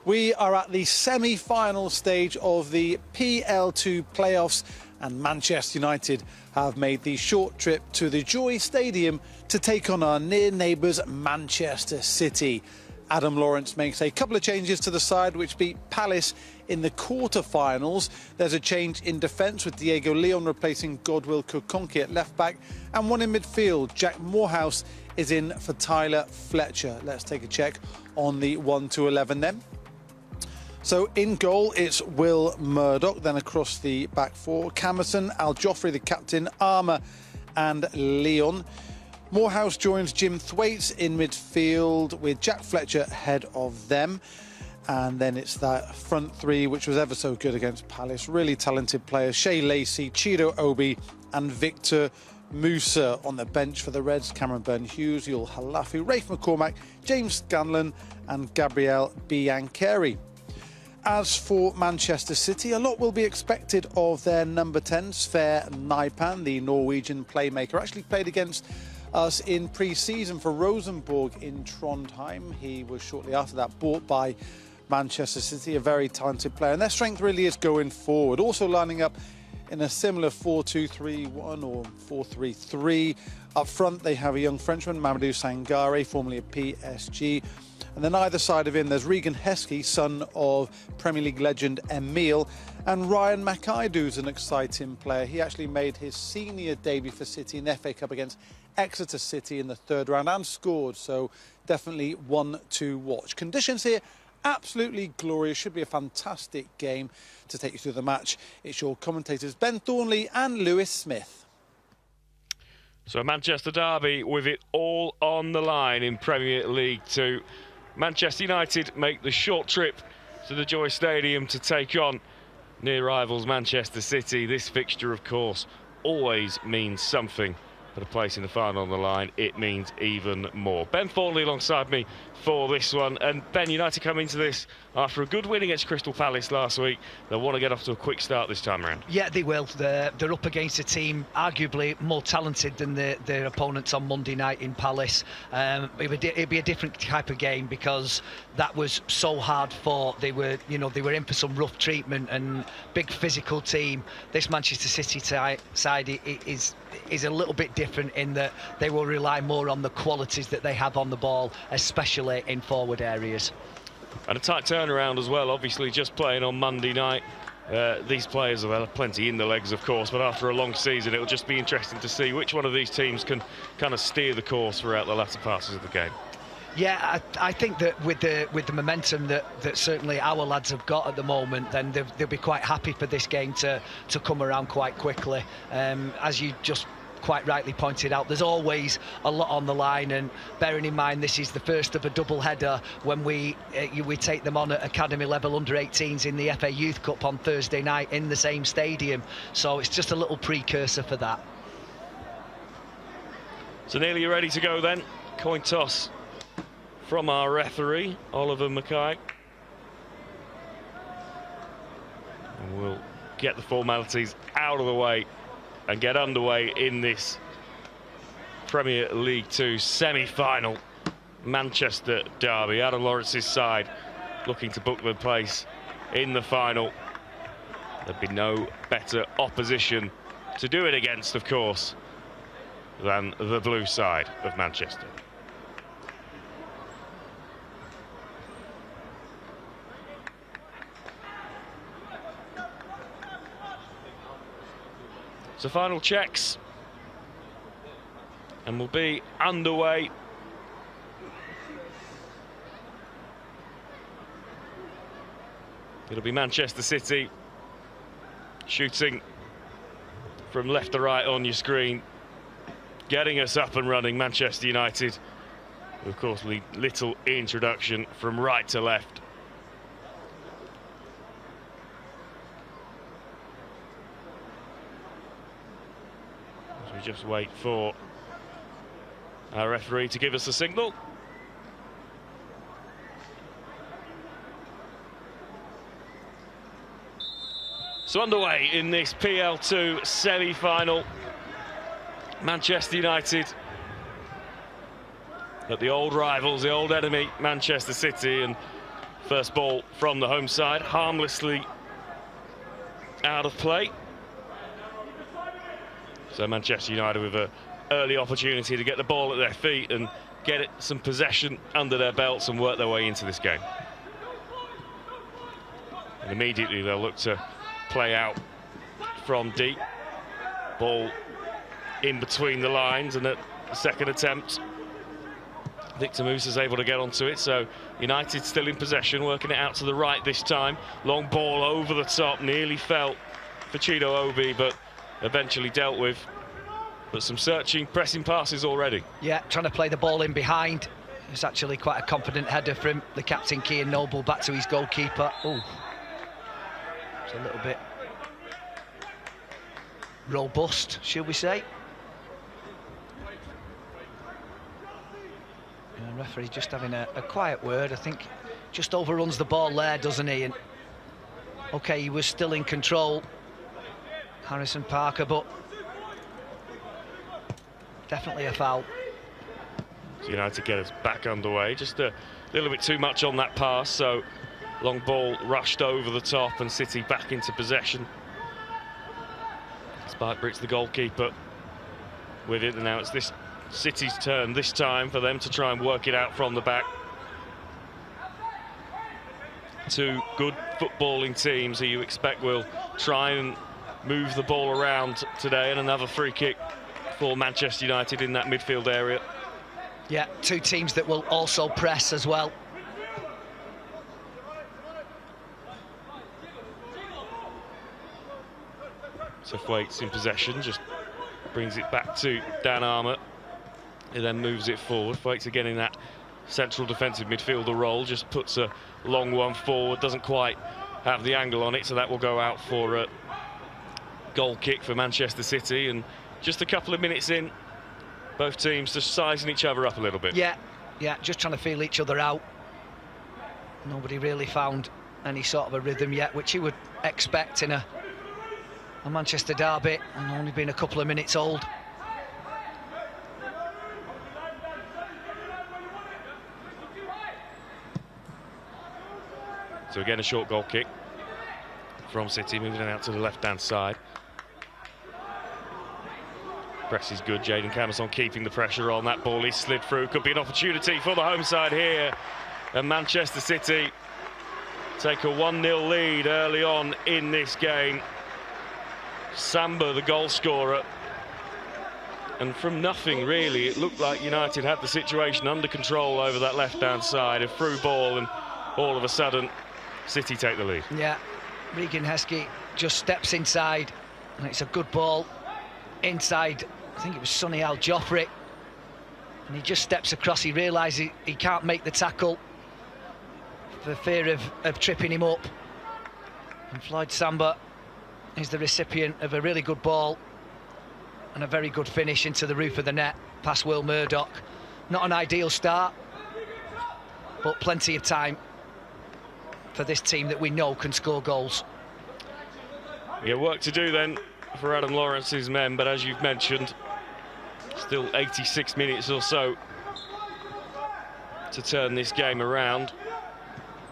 We are at the semi-final stage of the PL2 playoffs, and Manchester United have made the short trip to the Joy Stadium to take on our near neighbours Manchester City. Adam Lawrence makes a couple of changes to the side which beat Palace in the quarter-finals. There's a change in defence with Diego Leon replacing Godwill Kukonki at left-back, and one in midfield. Jack Moorhouse is in for Tyler Fletcher. Let's take a check on the 1-11 then. So in goal, it's Will Murdoch. Then across the back four, Camerson, Al Joffrey, the captain, Armour and Leon. Moorhouse joins Jim Thwaites in midfield with Jack Fletcher ahead of them. And then it's that front three, which was ever so good against Palace. Really talented players, Shea Lacey, Chido Obi and Victor Musa. On the bench for the Reds, Cameron Byrne-Hughes, Yul Halafu, Rafe McCormack, James Scanlon and Gabriel Biancheri. As for Manchester City, a lot will be expected of their number 10, Sverre Nypan, the Norwegian playmaker. Actually played against us in pre-season for Rosenborg in Trondheim. He was shortly after that bought by Manchester City, a very talented player. And their strength really is going forward. Also lining up in a similar 4-2-3-1 or 4-3-3. Up front, they have a young Frenchman, Mamadou Sangare, formerly of PSG. And then either side of him, there's Regan Heskey, son of Premier League legend Emile. And Ryan McIdoo's an exciting player. He actually made his senior debut for City in the FA Cup against Exeter City in the third round and scored. So definitely one to watch. Conditions here, absolutely glorious. Should be a fantastic game to take you through the match. It's your commentators Ben Thornley and Lewis Smith. So a Manchester derby with it all on the line in Premier League 2. Manchester United make the short trip to the Joy Stadium to take on near rivals Manchester City. This fixture, of course, always means something. For a place in the final on the line, it means even more. Ben Thornley alongside me for this one. And Ben, United come into this after a good win against Crystal Palace last week. They'll want to get off to a quick start this time around. Yeah, they will. They're up against a team arguably more talented than their opponents on Monday night in Palace. It'd be a different type of game because that was so hard fought. They were in for some rough treatment and big physical team. This Manchester City side is a little bit different in that they will rely more on the qualities that they have on the ball, especially in forward areas. And a tight turnaround as well, obviously just playing on Monday night. These players have plenty in the legs, of course, but after a long season, it'll just be interesting to see which one of these teams can kind of steer the course throughout the latter passes of the game. Yeah, I think that with the momentum that certainly our lads have got at the moment, then they'll be quite happy for this game to come around quite quickly. As you just quite rightly pointed out, there's always a lot on the line, and bearing in mind this is the first of a double header when we take them on at academy level under 18s in the FA Youth Cup on Thursday night in the same stadium, so it's just a little precursor for that. So nearly ready to go then. Coin toss from our referee, Oliver Mackay. And we'll get the formalities out of the way and get underway in this Premier League 2 semi-final Manchester derby. Adam Lawrence's side looking to book the place in the final. There'd be no better opposition to do it against, of course, than the blue side of Manchester. So final checks, and we'll be underway. It'll be Manchester City shooting from left to right on your screen, getting us up and running. Manchester United, of course, little introduction from right to left. Just wait for our referee to give us a signal. So underway in this PL2 semi-final. Manchester United at the old rivals, the old enemy, Manchester City, and First ball from the home side, harmlessly out of play. So Manchester United with an early opportunity to get the ball at their feet and get some possession under their belts and work their way into this game. And immediately they'll look to play out from deep. Ball in between the lines, and at the second attempt, Victor Musa's able to get onto it, so United still in possession, working it out to the right this time. Long ball over the top, nearly fell for Chido Obi, but eventually dealt with. But some searching, pressing passes already. Yeah, trying to play the ball in behind. It's actually quite a confident header from the captain, Kean Noble, back to his goalkeeper. Oh, it's a little bit robust, should we say. And the referee just having a quiet word. I think just overruns the ball there, doesn't he? And okay, he was still in control, Harrison Parker, but definitely a foul. So United get us back underway. Just a little bit too much on that pass, so long ball rushed over the top and City back into possession. Spike Brits, the goalkeeper, with it, and now it's this City's turn this time for them to try and work it out from the back. Two good footballing teams who you expect will try and move the ball around today, and another free kick for Manchester United in that midfield area. Yeah, two teams that will also press as well. So Thwaites in possession, just brings it back to Dan Armour. He then moves it forward. Thwaites again in that central defensive midfielder role, just puts a long one forward, doesn't quite have the angle on it, so that will go out for a goal kick for Manchester City. And just a couple of minutes in, both teams just sizing each other up a little bit. Yeah, just trying to feel each other out. Nobody really found any sort of a rhythm yet, which you would expect in a Manchester derby, and only been a couple of minutes old. So again, a short goal kick from City, moving it out to the left-hand side. Press is good. Jadon Camason keeping the pressure on. That ball is slid through. Could be an opportunity for the home side here. And Manchester City take a 1-0 lead early on in this game. Samba, the goal scorer. And from nothing, really, it looked like United had the situation under control over that left-hand side. A through ball, and all of a sudden, City take the lead. Yeah, Regan Heskey just steps inside, and it's a good ball inside. I think it was Sonny Al Joffrey, and he just steps across. He realises he can't make the tackle for fear of tripping him up. And Floyd Samba is the recipient of a really good ball and a very good finish into the roof of the net past Will Murdoch. Not an ideal start, but plenty of time for this team that we know can score goals. Yeah, work to do then for Adam Lawrence's men, but as you've mentioned, still 86 minutes or so to turn this game around.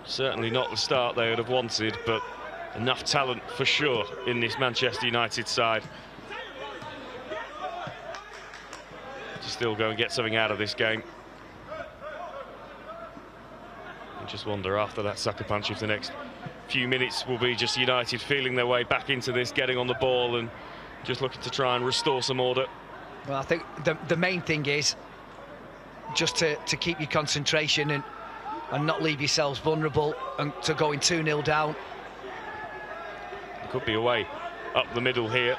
Certainly not the start they would have wanted, but enough talent for sure in this Manchester United side to still go and get something out of this game. And just wonder after that sucker punch if the next few minutes will be just United feeling their way back into this, getting on the ball and just looking to try and restore some order. Well, I think the main thing is just to keep your concentration and not leave yourselves vulnerable and to going 2-0 down. It could be a way up the middle here.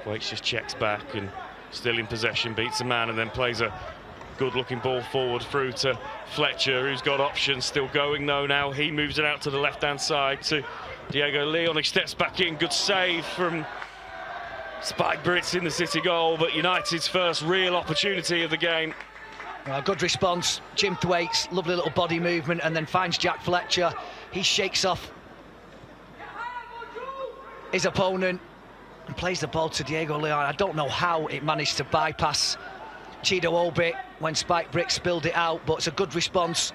Waits just checks back and still in possession, beats a man and then plays a good-looking ball forward through to Fletcher, who's got options, still going though now. He moves it out to the left-hand side to Diego Leon. He steps back in, good save from Spike Brits in the City goal, but United's first real opportunity of the game. Good response. Jim Thwaites, lovely little body movement, and then finds Jack Fletcher. He shakes off his opponent and plays the ball to Diego Leon. I don't know how it managed to bypass Chido Obi when Spike Brits spilled it out, but it's a good response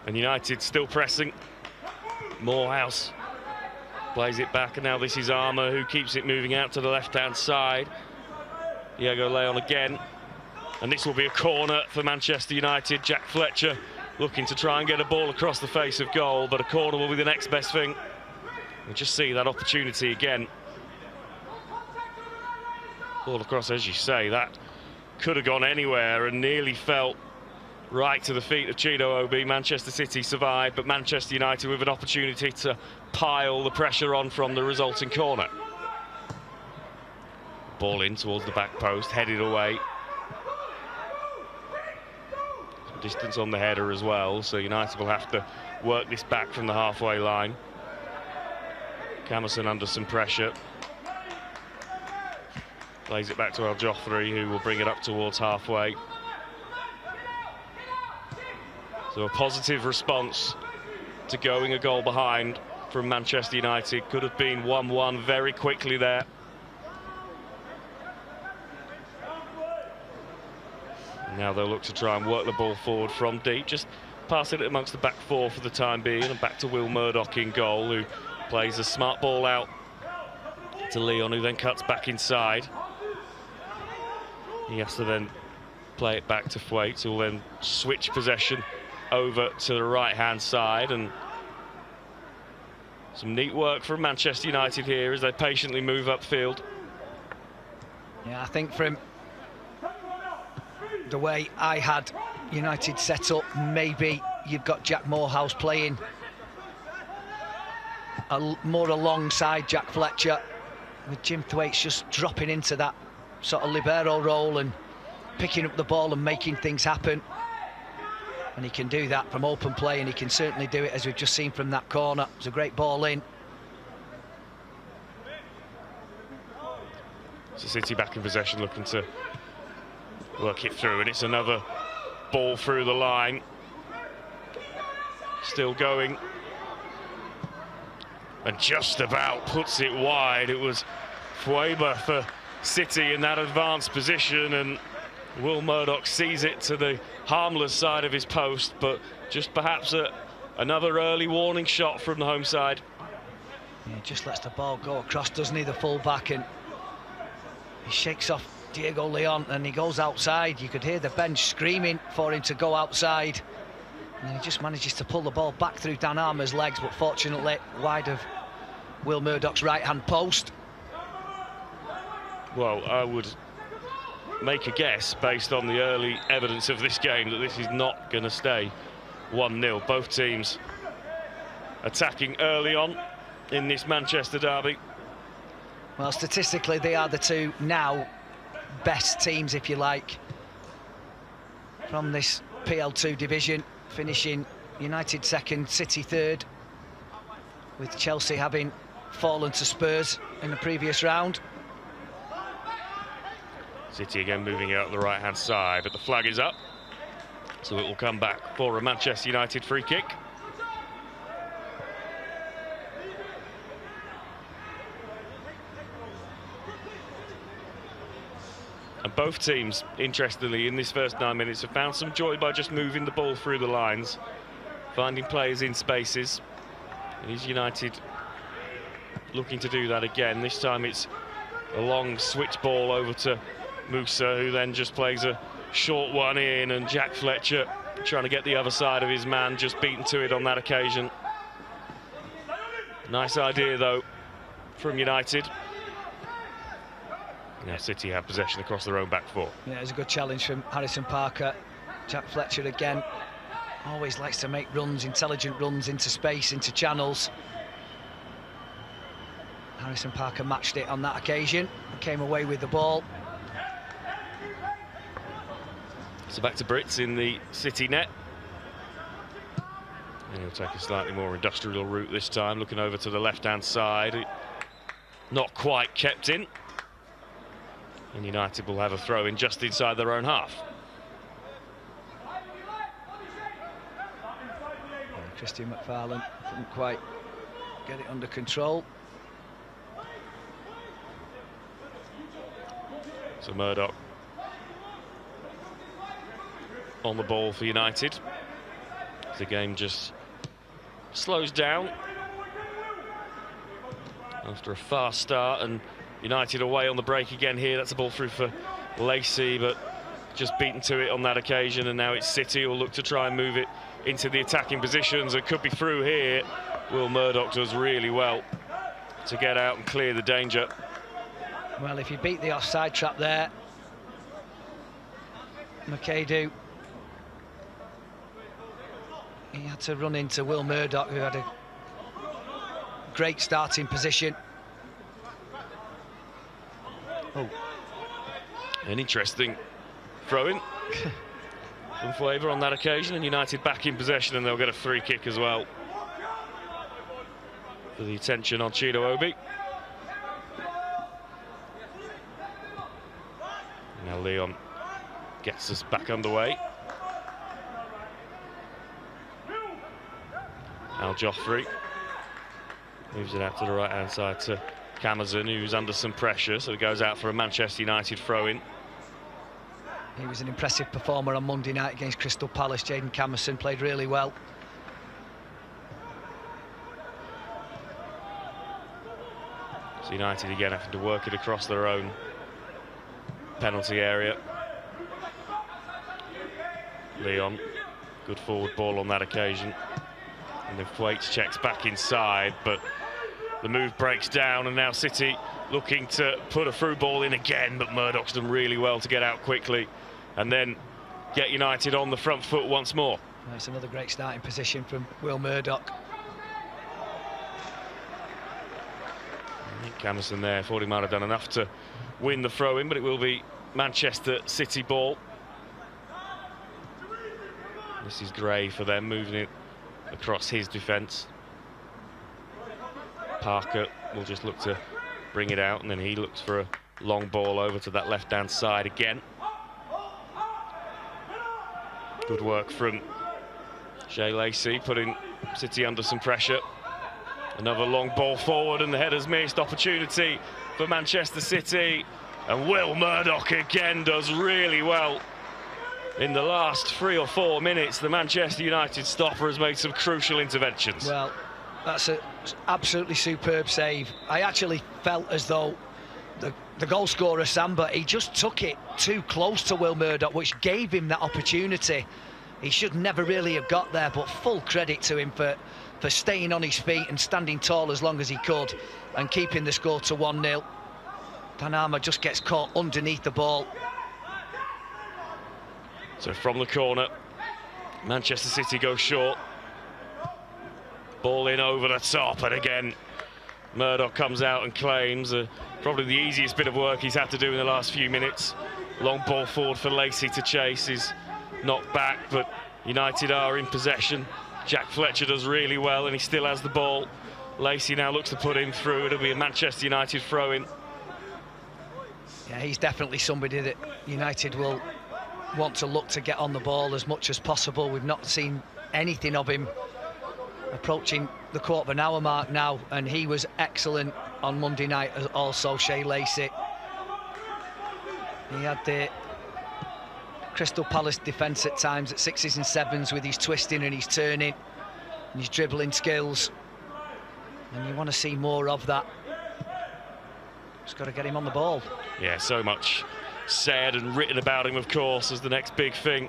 And United still pressing. Morehouse plays it back, and now this is Armour who keeps it moving out to the left-hand side. Diego Leon again. And this will be a corner for Manchester United. Jack Fletcher looking to try and get a ball across the face of goal, but a corner will be the next best thing. We'll just see that opportunity again. Ball across, as you say, that could have gone anywhere and nearly fell right to the feet of Chido Obi. Manchester City survived, but Manchester United with an opportunity to pile the pressure on from the resulting corner. Ball in towards the back post, headed away. Some distance on the header as well, so United will have to work this back from the halfway line. Camerson under some pressure. Plays it back to El Joffrey, who will bring it up towards halfway. So a positive response to going a goal behind from Manchester United. Could have been 1-1 very quickly there. Now they'll look to try and work the ball forward from deep, just passing it amongst the back four for the time being, and back to Will Murdoch in goal, who plays a smart ball out to Leon, who then cuts back inside. He has to then play it back to Thwaite, who will then switch possession over to the right-hand side, and some neat work from Manchester United here as they patiently move upfield. Yeah, I think from the way I had United set up, maybe you've got Jack Morehouse playing more alongside Jack Fletcher, with Jim Thwaites just dropping into that sort of libero role and picking up the ball and making things happen. And he can do that from open play, and he can certainly do it, as we've just seen from that corner. It's a great ball in. So City back in possession, looking to work it through, and it's another ball through the line. Still going. And just about puts it wide. It was Fueba for City in that advanced position, and Will Murdoch sees it to the harmless side of his post, but just perhaps another early warning shot from the home side. Yeah, just lets the ball go across, doesn't he, the full-back, and he shakes off Diego Leon and he goes outside. You could hear the bench screaming for him to go outside, and then he just manages to pull the ball back through Dan Armour's legs, but fortunately wide of Will Murdoch's right-hand post. Well, I would make a guess, based on the early evidence of this game, that this is not going to stay 1-0. Both teams attacking early on in this Manchester derby. Well, statistically, they are the two now best teams, if you like, from this PL2 division, finishing United second, City third, with Chelsea having fallen to Spurs in the previous round. City again moving out the right-hand side, but the flag is up, so it will come back for a Manchester United free kick. And both teams, interestingly, in this first 9 minutes have found some joy by just moving the ball through the lines, finding players in spaces. And is United looking to do that again? This time it's a long switch ball over to Musa, who then just plays a short one in, and Jack Fletcher trying to get the other side of his man, just beaten to it on that occasion. Nice idea, though, from United. Now City have possession across their own back four. Yeah, it's a good challenge from Harrison Parker. Jack Fletcher again always likes to make runs, intelligent runs into space, into channels. Harrison Parker matched it on that occasion and came away with the ball. So back to Brits in the City net. And he'll take a slightly more industrial route this time, looking over to the left-hand side. Not quite kept in. And United will have a throw in just inside their own half. And Christian McFarlane couldn't quite get it under control. So Murdoch on the ball for United. The game just slows down after a fast start, and United away on the break again here. That's a ball through for Lacey, but just beaten to it on that occasion, and now it's City who will look to try and move it into the attacking positions. It could be through here. Will Murdoch does really well to get out and clear the danger. Well, if you beat the offside trap there, McAdoo, he had to run into Will Murdoch, who had a great starting position. Oh, an interesting throw-in from Flavour on that occasion, and United back in possession, and they'll get a free kick as well for the attention on Chido Obi. Now Leon gets us back underway. Al Joffrey moves it out to the right-hand side to Camazon, who's under some pressure, so it goes out for a Manchester United throw-in. He was an impressive performer on Monday night against Crystal Palace. Jaden Camazon played really well. So United again having to work it across their own penalty area. Leon, good forward ball on that occasion. And then Thwaites checks back inside, but the move breaks down, and now City looking to put a through ball in again, but Murdoch's done really well to get out quickly and then get United on the front foot once more. That's another great starting position from Will Murdoch. I think Camazon there thought he might have done enough to win the throw-in, but it will be Manchester City ball. This is Gray for them, moving it across his defence. Parker will just look to bring it out, and then he looks for a long ball over to that left-hand side again. Good work from Shea Lacey, putting City under some pressure. Another long ball forward, and the header's missed. Opportunity for Manchester City, and Will Murdoch again does really well. In the last 3 or 4 minutes, the Manchester United stopper has made some crucial interventions. Well, that's an absolutely superb save. I actually felt as though the goal scorer, Samba, he just took it too close to Will Murdoch, which gave him that opportunity. He should never really have got there, but full credit to him for staying on his feet and standing tall as long as he could and keeping the score to 1-0. Dan Armour just gets caught underneath the ball. So from the corner, Manchester City go short. Ball in over the top, and again Murdoch comes out and claims probably the easiest bit of work he's had to do in the last few minutes. Long ball forward for Lacey to chase, is knocked back, but United are in possession. Jack Fletcher does really well, and he still has the ball. Lacey now looks to put him through. It'll be a Manchester United throw-in. Yeah, he's definitely somebody that United will want to look to get on the ball as much as possible. We've not seen anything of him approaching the quarter of an hour mark now, and he was excellent on Monday night also, Shea Lacey. He had the Crystal Palace defence at times at 6s and 7s with his twisting and his turning and his dribbling skills, and you want to see more of that. Just got to get him on the ball. Yeah, so much said and written about him, of course, as the next big thing.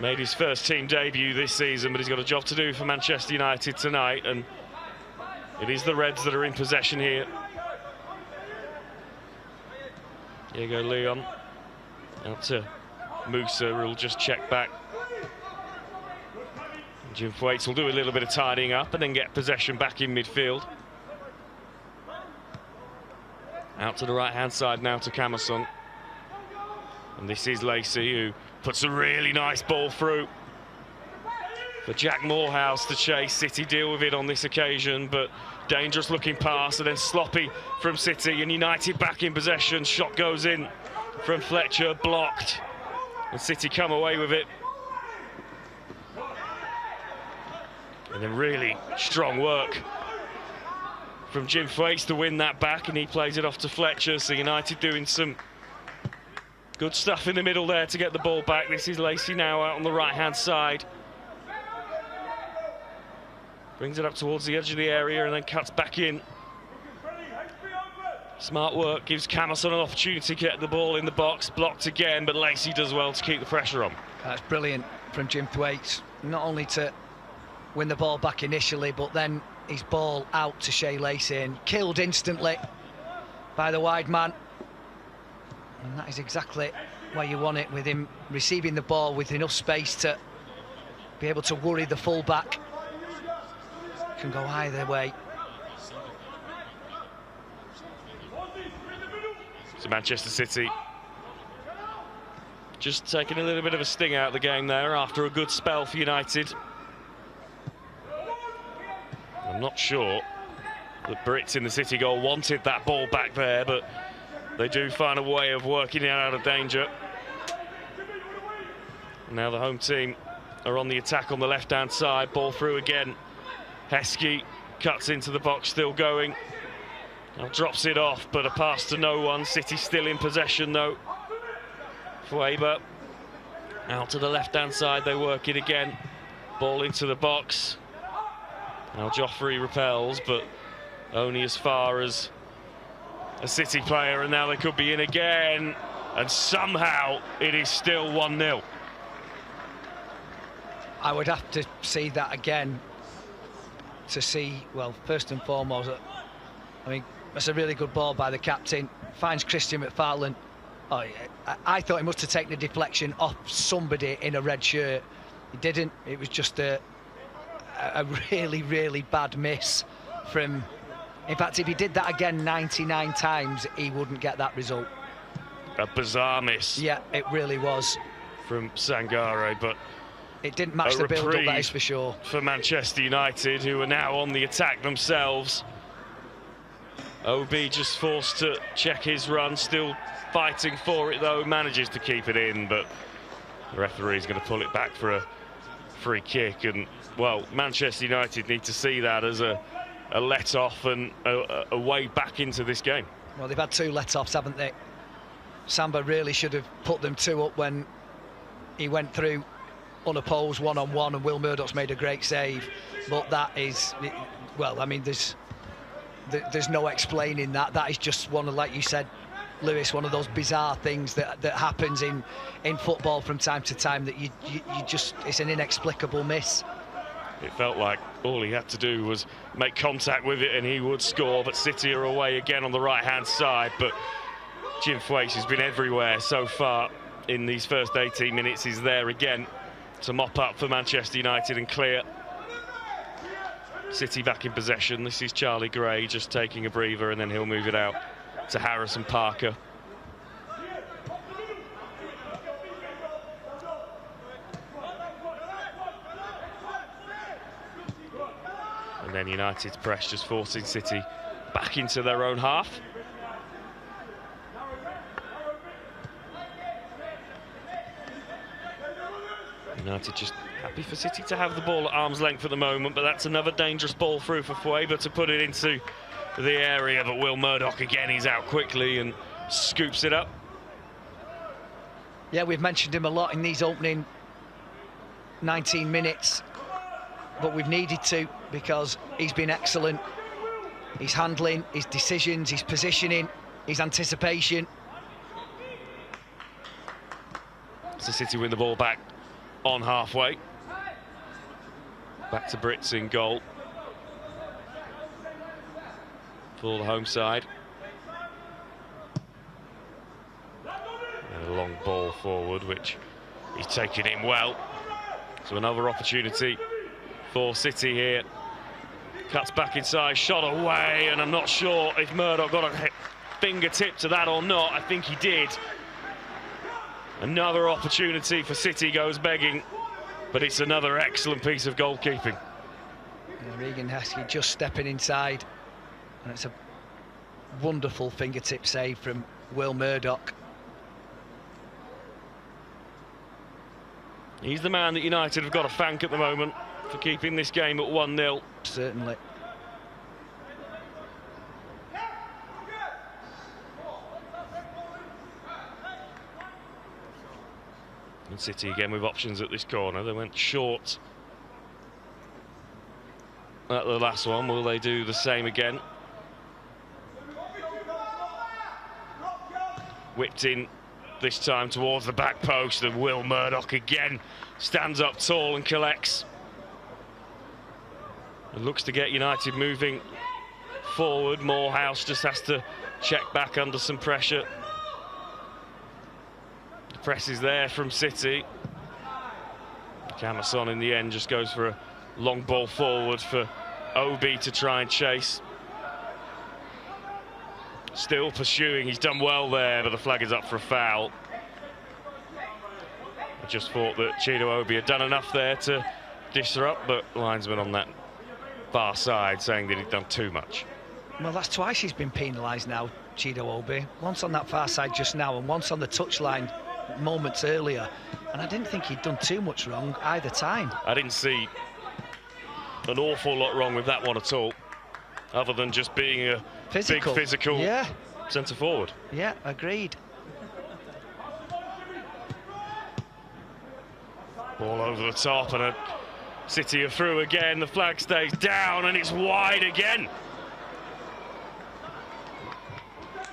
Made his first team debut this season, but he's got a job to do for Manchester United tonight, and it is the Reds that are in possession here. Diego Leon out to Musa, who'll just check back. Jim Thwaites will do a little bit of tidying up and then get possession back in midfield. Out to the right-hand side now to Camazon. And this is Lacey, who puts a really nice ball through for Jack Morehouse to chase. City deal with it on this occasion, but dangerous looking pass, and then sloppy from City, and United back in possession. Shot goes in from Fletcher, blocked, and City come away with it. And then really strong work from Jim Thwaites to win that back, and he plays it off to Fletcher. So United doing some good stuff in the middle there to get the ball back. This is Lacey now out on the right-hand side. Brings it up towards the edge of the area and then cuts back in. Smart work, gives Camerson an opportunity to get the ball in the box. Blocked again, but Lacey does well to keep the pressure on. That's brilliant from Jim Thwaites. Not only to win the ball back initially, but then his ball out to Shea Lacey and killed instantly by the wide man. And that is exactly where you want it, with him receiving the ball with enough space to be able to worry the full-back. Can go either way. So Manchester City just taking a little bit of a sting out of the game there after a good spell for United. I'm not sure the Brits in the City goal wanted that ball back there, but they do find a way of working it out of danger. And now the home team are on the attack on the left-hand side. Ball through again. Heskey cuts into the box, still going. Now drops it off, but a pass to no one. City still in possession, though. Faber out to the left-hand side. They work it again. Ball into the box. Now Joffrey repels, but only as far as a City player, and now they could be in again. And somehow it is still 1-0. I would have to see that again to see, well, first and foremost, I mean, that's a really good ball by the captain. Finds Christian McFarlane. Oh, I thought he must have taken a deflection off somebody in a red shirt. He didn't. It was just a really, really bad miss from... In fact, if he did that again 99 times, he wouldn't get that result. A bizarre miss. Yeah, it really was. From Sangare, but... It didn't match the build-up, that is for sure. For Manchester United, who are now on the attack themselves. OB just forced to check his run, still fighting for it though, manages to keep it in, but the referee's going to pull it back for a free kick. And, well, Manchester United need to see that as a let-off and a way back into this game. Well, they've had two let-offs, haven't they? Samba really should have put them two up when he went through unopposed one-on-one, and Will Murdoch's made a great save. But that is, well, I mean, there's no explaining that. That is just one of, like you said, Lewis, one of those bizarre things that happens in football from time to time, that you just, it's an inexplicable miss. It felt like all he had to do was make contact with it and he would score, but City are away again on the right-hand side. But Jim Thwaites has been everywhere so far in these first 18 minutes. He's there again to mop up for Manchester United and clear. City back in possession. This is Charlie Gray just taking a breather, and then he'll move it out to Harrison Parker. And then United's press just forcing City back into their own half. United just happy for City to have the ball at arm's length at the moment, but that's another dangerous ball through for Faber to put it into the area. But Will Murdoch again, he's out quickly and scoops it up. Yeah, we've mentioned him a lot in these opening 19 minutes, but we've needed to, because he's been excellent. His handling, his decisions, his positioning, his anticipation. So City win the ball back on halfway. Back to Brits in goal for the home side. And a long ball forward, which he's taken in well. So another opportunity for City here. Cuts back inside, shot away, and I'm not sure if Murdoch got a fingertip to that or not. I think he did. Another opportunity for City goes begging, but it's another excellent piece of goalkeeping. Regan Heskey just stepping inside, and it's a wonderful fingertip save from Will Murdoch. He's the man that United have got to thank at the moment for keeping this game at 1-0. Certainly. And City again with options at this corner. They went short at the last one. Will they do the same again? Whipped in this time towards the back post, and Will Murdoch again stands up tall and collects. It looks to get United moving forward. Morehouse just has to check back under some pressure. The press is there from City. Camason in the end just goes for a long ball forward for Obi to try and chase. Still pursuing, he's done well there, but the flag is up for a foul. I just thought that Chido Obi had done enough there to disrupt, but linesman on that far side saying that he'd done too much. Well, that's twice he's been penalised now, Chido Obi. Once on that far side just now, and once on the touchline moments earlier. And I didn't think he'd done too much wrong either time. I didn't see an awful lot wrong with that one at all, other than just being a big physical centre forward. Yeah, agreed. Ball over the top, and a City are through again. The flag stays down, and it's wide again.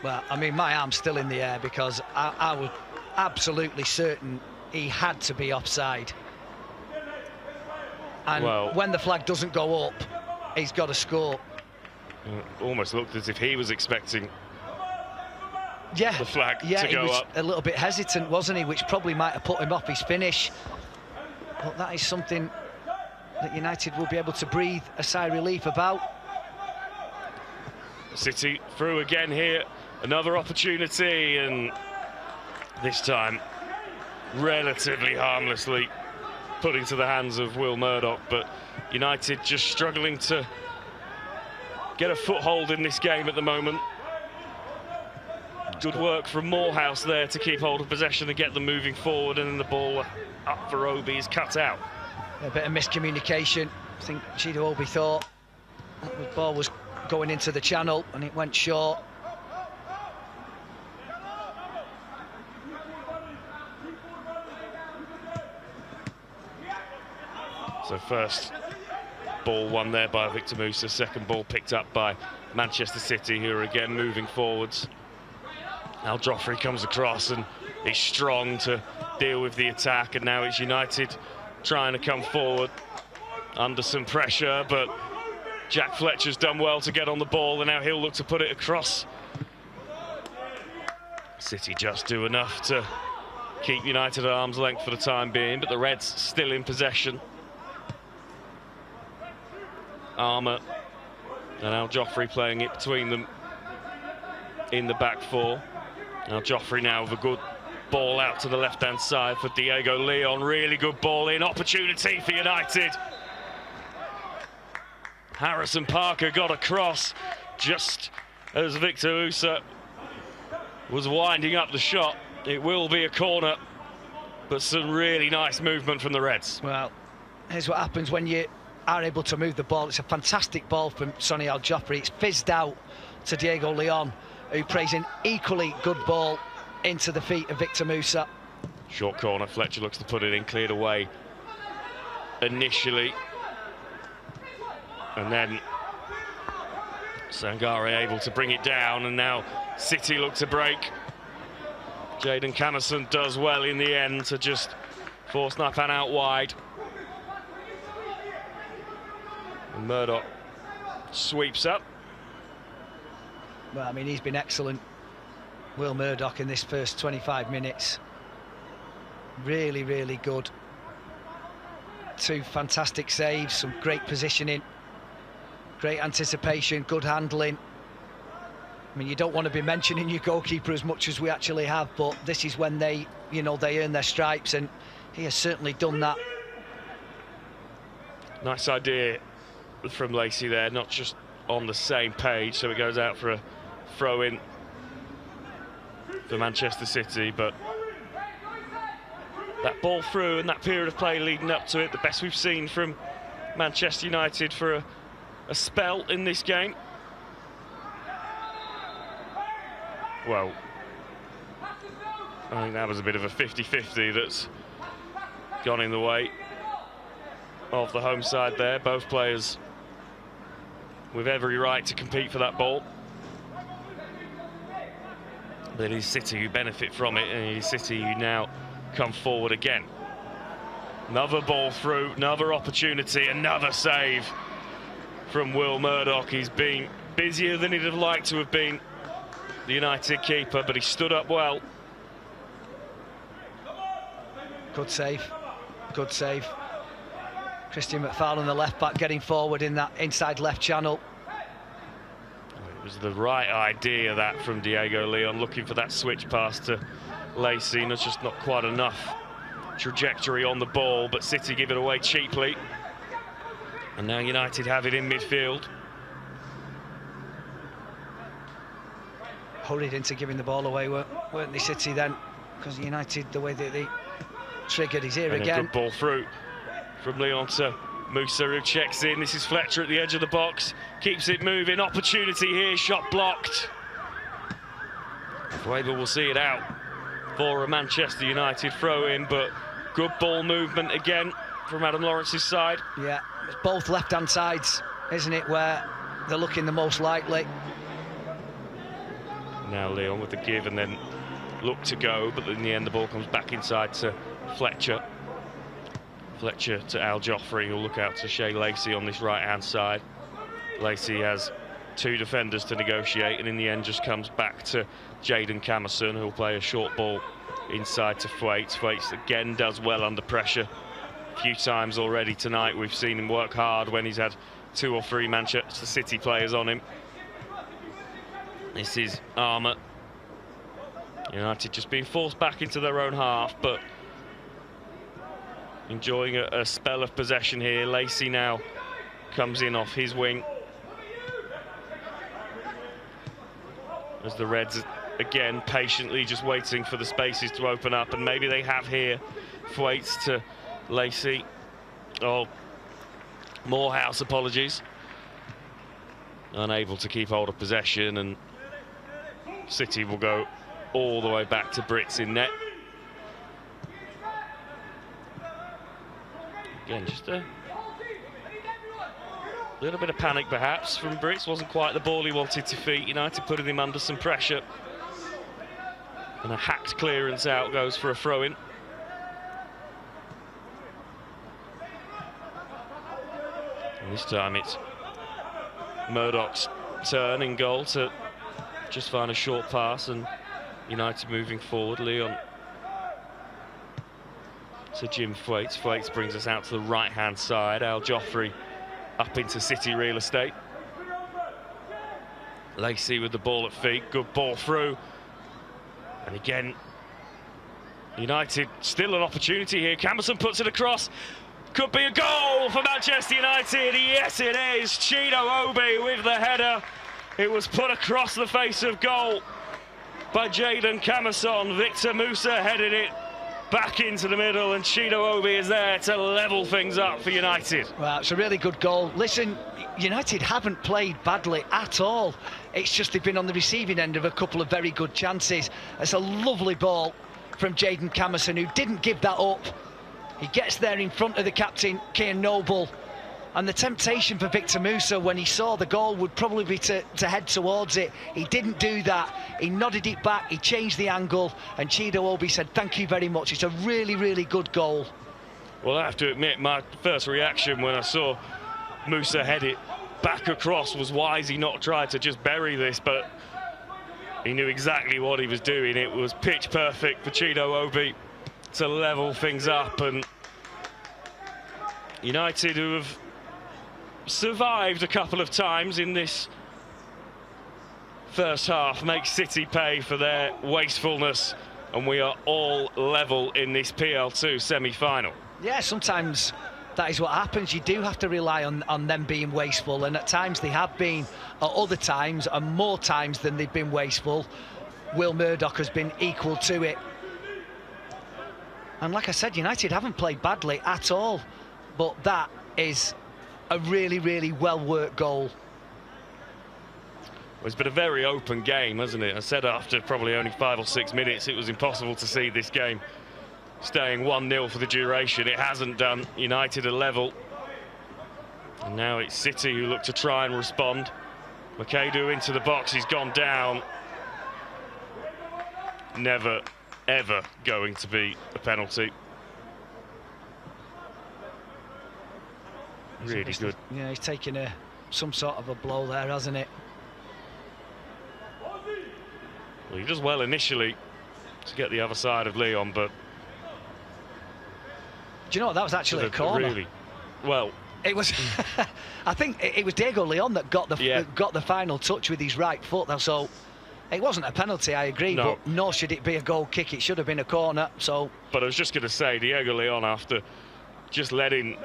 Well, I mean, my arm's still in the air because I was absolutely certain he had to be offside. And when the flag doesn't go up, he's got to score. It almost looked as if he was expecting the flag to go up. Yeah, he was a little bit hesitant, wasn't he? Which probably might have put him off his finish. But that is something that United will be able to breathe a sigh of relief about. City through again here. Another opportunity, and this time relatively harmlessly put into the hands of Will Murdoch, but United just struggling to get a foothold in this game at the moment. Good work from Morehouse there to keep hold of possession and get them moving forward, and then the ball up for Obi is cut out. A bit of miscommunication. I think Chido Obi thought the ball was going into the channel and it went short. So first ball won there by Victor Musa, second ball picked up by Manchester City, who are again moving forwards. Al Joffrey comes across and is strong to deal with the attack, and now it's United trying to come forward under some pressure, but Jack Fletcher's done well to get on the ball, and now he'll look to put it across. City just do enough to keep United at arm's length for the time being, but the Reds still in possession. Armour and Al Joffrey playing it between them in the back four. Al Joffrey now with a good ball out to the left-hand side for Diego Leon. Really good ball in, opportunity for United. Harrison Parker got across just as Victor Musa was winding up the shot. It will be a corner, but some really nice movement from the Reds. Well, here's what happens when you are able to move the ball. It's a fantastic ball from Sonny Al Joffrey. It's fizzed out to Diego Leon, who plays an equally good ball into the feet of Victor Musa. Short corner, Fletcher looks to put it in, cleared away initially. And then Sangare able to bring it down, and now City look to break. Jaden Camason does well in the end to just force Napan out wide. And Murdoch sweeps up. Well, I mean, he's been excellent, Will Murdoch, in this first 25 minutes. Really, really good. Two fantastic saves, some great positioning, great anticipation, good handling. I mean, you don't want to be mentioning your goalkeeper as much as we actually have, but this is when they, you know, they earn their stripes, and he has certainly done that. Nice idea from Lacey there, not just on the same page, so it goes out for a throw-in for Manchester City, but that ball through and that period of play leading up to it, the best we've seen from Manchester United for a spell in this game. Well, I think that was a bit of a 50-50 that's gone in the way of the home side there. Both players with every right to compete for that ball. But it is City who benefit from it, and it is City who now come forward again. Another ball through, another opportunity, another save from Will Murdoch. He's been busier than he'd have liked to have been, the United keeper, but he stood up well. Good save, good save. Christian McFarlane, the left back, getting forward in that inside left channel. It was the right idea, that, from Diego Leon, looking for that switch pass to Lacey. It's just not quite enough trajectory on the ball, but City give it away cheaply. And now United have it in midfield. Hurried into giving the ball away, weren't they, City, then? Because United, the way that they triggered, he's here and again. A good ball through from Leon to Musa, who checks in. This is Fletcher at the edge of the box, keeps it moving. Opportunity here, shot blocked. Weber will see it out for a Manchester United throw-in, but good ball movement again from Adam Lawrence's side. Yeah, it's both left-hand sides, isn't it, where they're looking the most likely. Now Leon with the give and then look to go, but in the end the ball comes back inside to Fletcher. Fletcher to Al Joffrey, who'll look out to Shea Lacey on this right-hand side. Lacey has two defenders to negotiate, and in the end just comes back to Jayden Camerson, who'll play a short ball inside to Thwaites. Thwaites again does well under pressure. A few times already tonight we've seen him work hard when he's had 2 or 3 Manchester City players on him. This is Armour. United just being forced back into their own half, but enjoying a spell of possession here. Lacey now comes in off his wing, as the Reds again patiently just waiting for the spaces to open up, and maybe they have here. Thwaites to Lacey. Oh, Morehouse, apologies. Unable to keep hold of possession, and City will go all the way back to Brits in net. Again, just a little bit of panic perhaps from Brits. Wasn't quite the ball he wanted to feet. United putting him under some pressure. And a hacked clearance out goes for a throw-in. And this time it's Murdoch's turn in goal to just find a short pass, and United moving forward. Leon to Jim Thwaites. Thwaites brings us out to the right-hand side. Al Joffrey up into City real estate. Lacey with the ball at feet. Good ball through. And again, United still an opportunity here. Camerson puts it across. Could be a goal for Manchester United. Yes, it is. Chido Obi with the header. It was put across the face of goal by Jayden Camerson. Victor Musa headed it back into the middle, and Chido Obi is there to level things up for United. Well, it's a really good goal. Listen, United haven't played badly at all. It's just they've been on the receiving end of a couple of very good chances. It's a lovely ball from Jayden Camerson, who didn't give that up. He gets there in front of the captain, Kean Noble. And the temptation for Victor Musa when he saw the goal would probably be to head towards it. He didn't do that. He nodded it back, he changed the angle, and Chido Obi said, thank you very much. It's a really, really good goal. Well, I have to admit, my first reaction when I saw Musa head it back across was, why has he not tried to just bury this? But he knew exactly what he was doing. It was pitch perfect for Chido Obi to level things up, and United, who have survived a couple of times in this first half, make City pay for their wastefulness, and we are all level in this PL2 semi-final. Yeah, sometimes that is what happens. You do have to rely on them being wasteful, and at times they have been. At other times, and more times than they've been wasteful, Will Murdoch has been equal to it. And like I said, United haven't played badly at all, but that is a really, really well-worked goal. Well, it's been a very open game, hasn't it? I said after probably only 5 or 6 minutes, it was impossible to see this game staying 1-0 for the duration. It hasn't done. United are level. And now it's City who look to try and respond. McAdoo into the box, he's gone down. Never, ever going to be a penalty. Really good. Yeah, he's taken some sort of a blow there, hasn't it? Well, he does well initially to get the other side of Leon, but... Do you know what? That was actually a corner. Really, well... It was... I think it was Diego Leon that got the final touch with his right foot. So it wasn't a penalty, I agree, but nor should it be a goal kick. It should have been a corner, so... But I was just going to say, Diego Leon, after just letting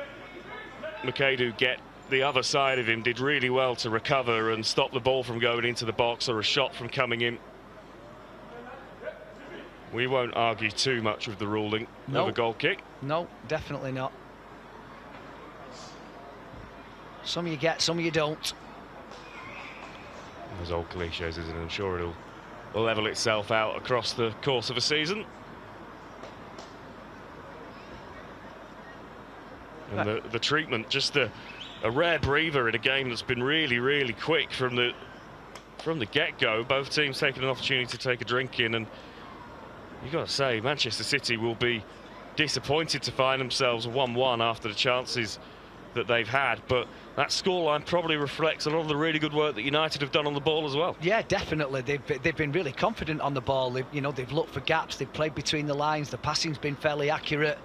McAdoo get the other side of him, did really well to recover and stop the ball from going into the box or a shot from coming in. We won't argue too much with the ruling of a goal kick. No, definitely not. Some you get, some you don't. There's old cliches, isn't it? I'm sure it'll level itself out across the course of a season. And the treatment, just a rare breather in a game that's been really, really quick from the get-go. Both teams taking an opportunity to take a drink in, and you've got to say, Manchester City will be disappointed to find themselves 1-1 after the chances that they've had, but that scoreline probably reflects a lot of the really good work that United have done on the ball as well. Yeah, definitely. They've been really confident on the ball. They've looked for gaps. They've played between the lines. The passing's been fairly accurate,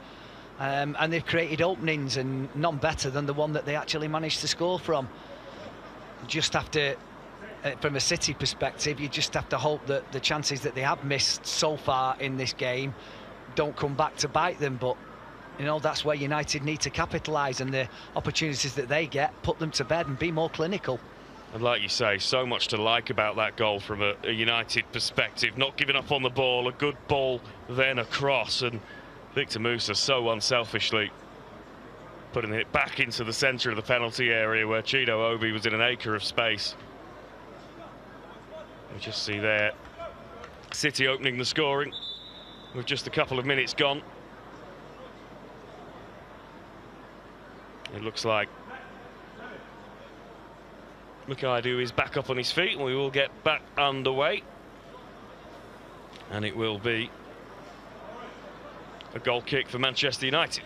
and they've created openings, and none better than the one that they actually managed to score from. You just have to, from a City perspective, you just have to hope that the chances that they have missed so far in this game don't come back to bite them. But that's where United need to capitalise, and the opportunities that they get, put them to bed and be more clinical. And like you say, so much to like about that goal from a United perspective. Not giving up on the ball, a good ball, then a cross, and Victor Musa so unselfishly putting it back into the centre of the penalty area where Chido Obi was in an acre of space. We just see there City opening the scoring with just a couple of minutes gone. It looks like McAdoo is back up on his feet, and we will get back underway. And it will be a goal kick for Manchester United.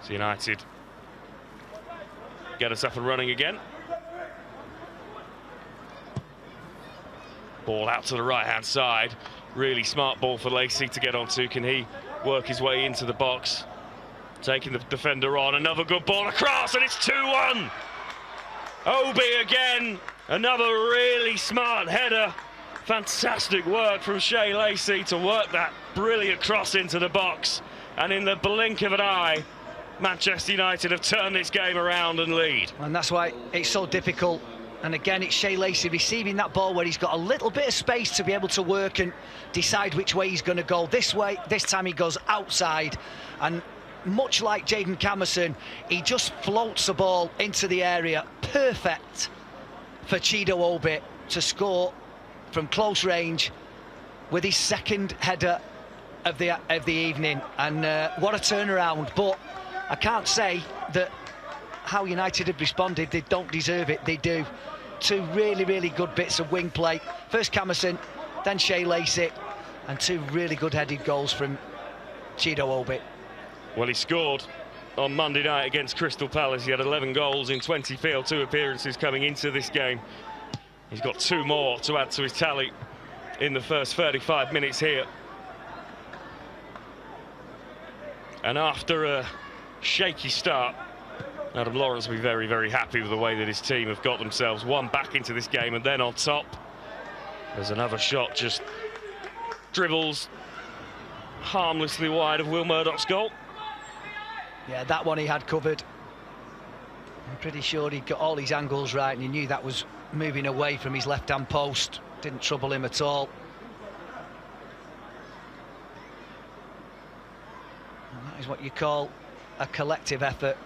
So United get us up and running again. Ball out to the right-hand side. Really smart ball for Lacey to get onto. Can he work his way into the box? Taking the defender on. Another good ball across, and it's 2-1. Obi again. Another really smart header. Fantastic work from Shea Lacey to work that brilliant cross into the box. And in the blink of an eye, Manchester United have turned this game around and lead. And that's why it's so difficult. And again, it's Shea Lacey receiving that ball where he's got a little bit of space to be able to work and decide which way he's going to go. This way, this time he goes outside. And much like Jayden Camerson, he just floats the ball into the area. Perfect for Chido Obi to score from close range with his second header of the evening. And what a turnaround. But I can't say that how United have responded, they don't deserve it. They do. Two really, really good bits of wing play. First Camerson, then Shea Lacey, and two really good headed goals from Chido Obi. Well, he scored on Monday night against Crystal Palace. He had 11 goals in 20 field, 2 appearances coming into this game. He's got 2 more to add to his tally in the first 35 minutes here. And after a shaky start, Adam Lawrence will be very, very happy with the way that his team have got themselves one back into this game. And then on top, there's another shot, just dribbles harmlessly wide of Will Murdoch's goal. Yeah, that one he had covered. I'm pretty sure he got all his angles right, and he knew that was moving away from his left-hand post. Didn't trouble him at all. And that is what you call a collective effort.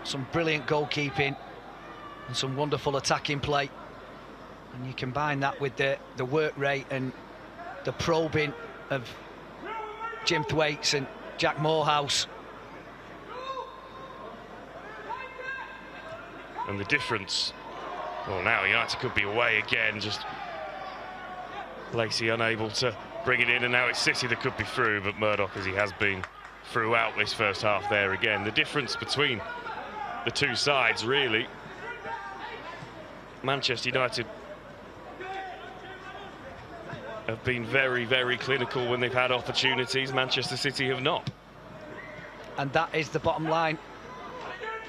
Some brilliant goalkeeping and some wonderful attacking play. And you combine that with the work rate and the probing of Jim Thwaites and Jack Morehouse. And the difference, well, now United could be away again, just Lacey unable to bring it in, and now it's City that could be through, but Murdoch, as he has been throughout this first half there again. The difference between the two sides, really, Manchester United have been very, very clinical when they've had opportunities. Manchester City have not. And that is the bottom line,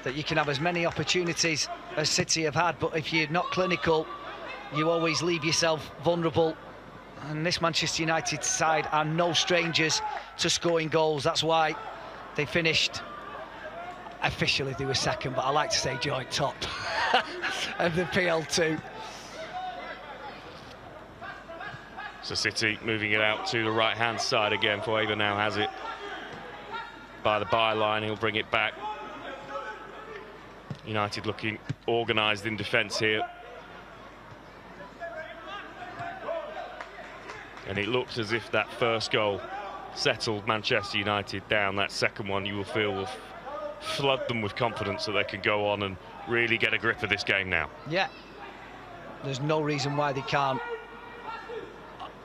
that you can have as many opportunities as City have had, but if you're not clinical, you always leave yourself vulnerable. And this Manchester United side are no strangers to scoring goals. That's why they finished, officially they were second, but I like to say joint top of the PL2. So City moving it out to the right-hand side again. Fueva now has it by the byline. He'll bring it back. United looking organised in defence here. And it looked as if that first goal settled Manchester United down. That second one, you will feel, will flood them with confidence that they can go on and really get a grip of this game now. Yeah, there's no reason why they can't,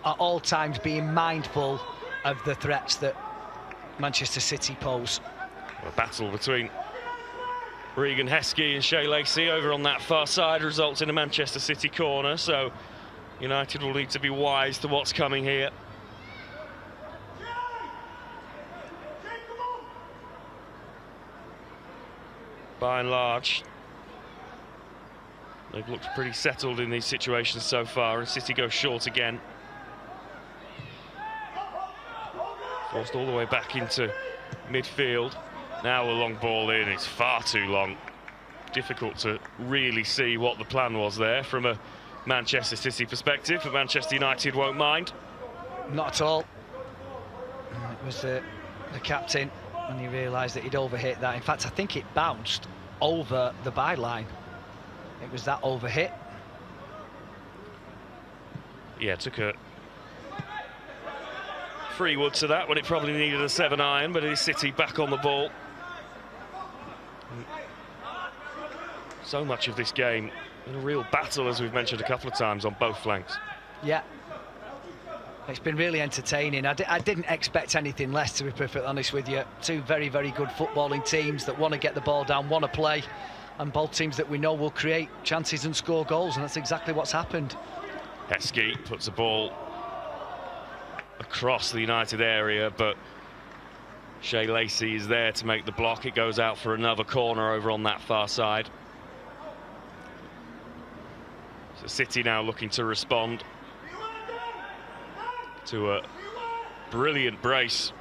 at all times, being mindful of the threats that Manchester City pose. A battle between Regan Heskey and Shea Lacey over on that far side results in a Manchester City corner, so United will need to be wise to what's coming here. By and large, they've looked pretty settled in these situations so far, and City go short again. Forced all the way back into midfield. Now a long ball in, it's far too long. Difficult to really see what the plan was there from a Manchester City perspective, but Manchester United won't mind. Not at all. It was the captain, and he realised that he'd overhit that. In fact, I think it bounced over the byline. It was that overhit. Yeah, took a free wood to that when it probably needed a 7-iron, but it is City back on the ball. So much of this game in a real battle, as we've mentioned a couple of times, on both flanks. Yeah, it's been really entertaining. I didn't expect anything less, to be perfectly honest with you. Two very, very good footballing teams that want to get the ball down, want to play, and both teams that we know will create chances and score goals, and that's exactly what's happened. Heskey puts a ball across the United area, but Shea Lacey is there to make the block. It goes out for another corner over on that far side. So City now looking to respond to a brilliant brace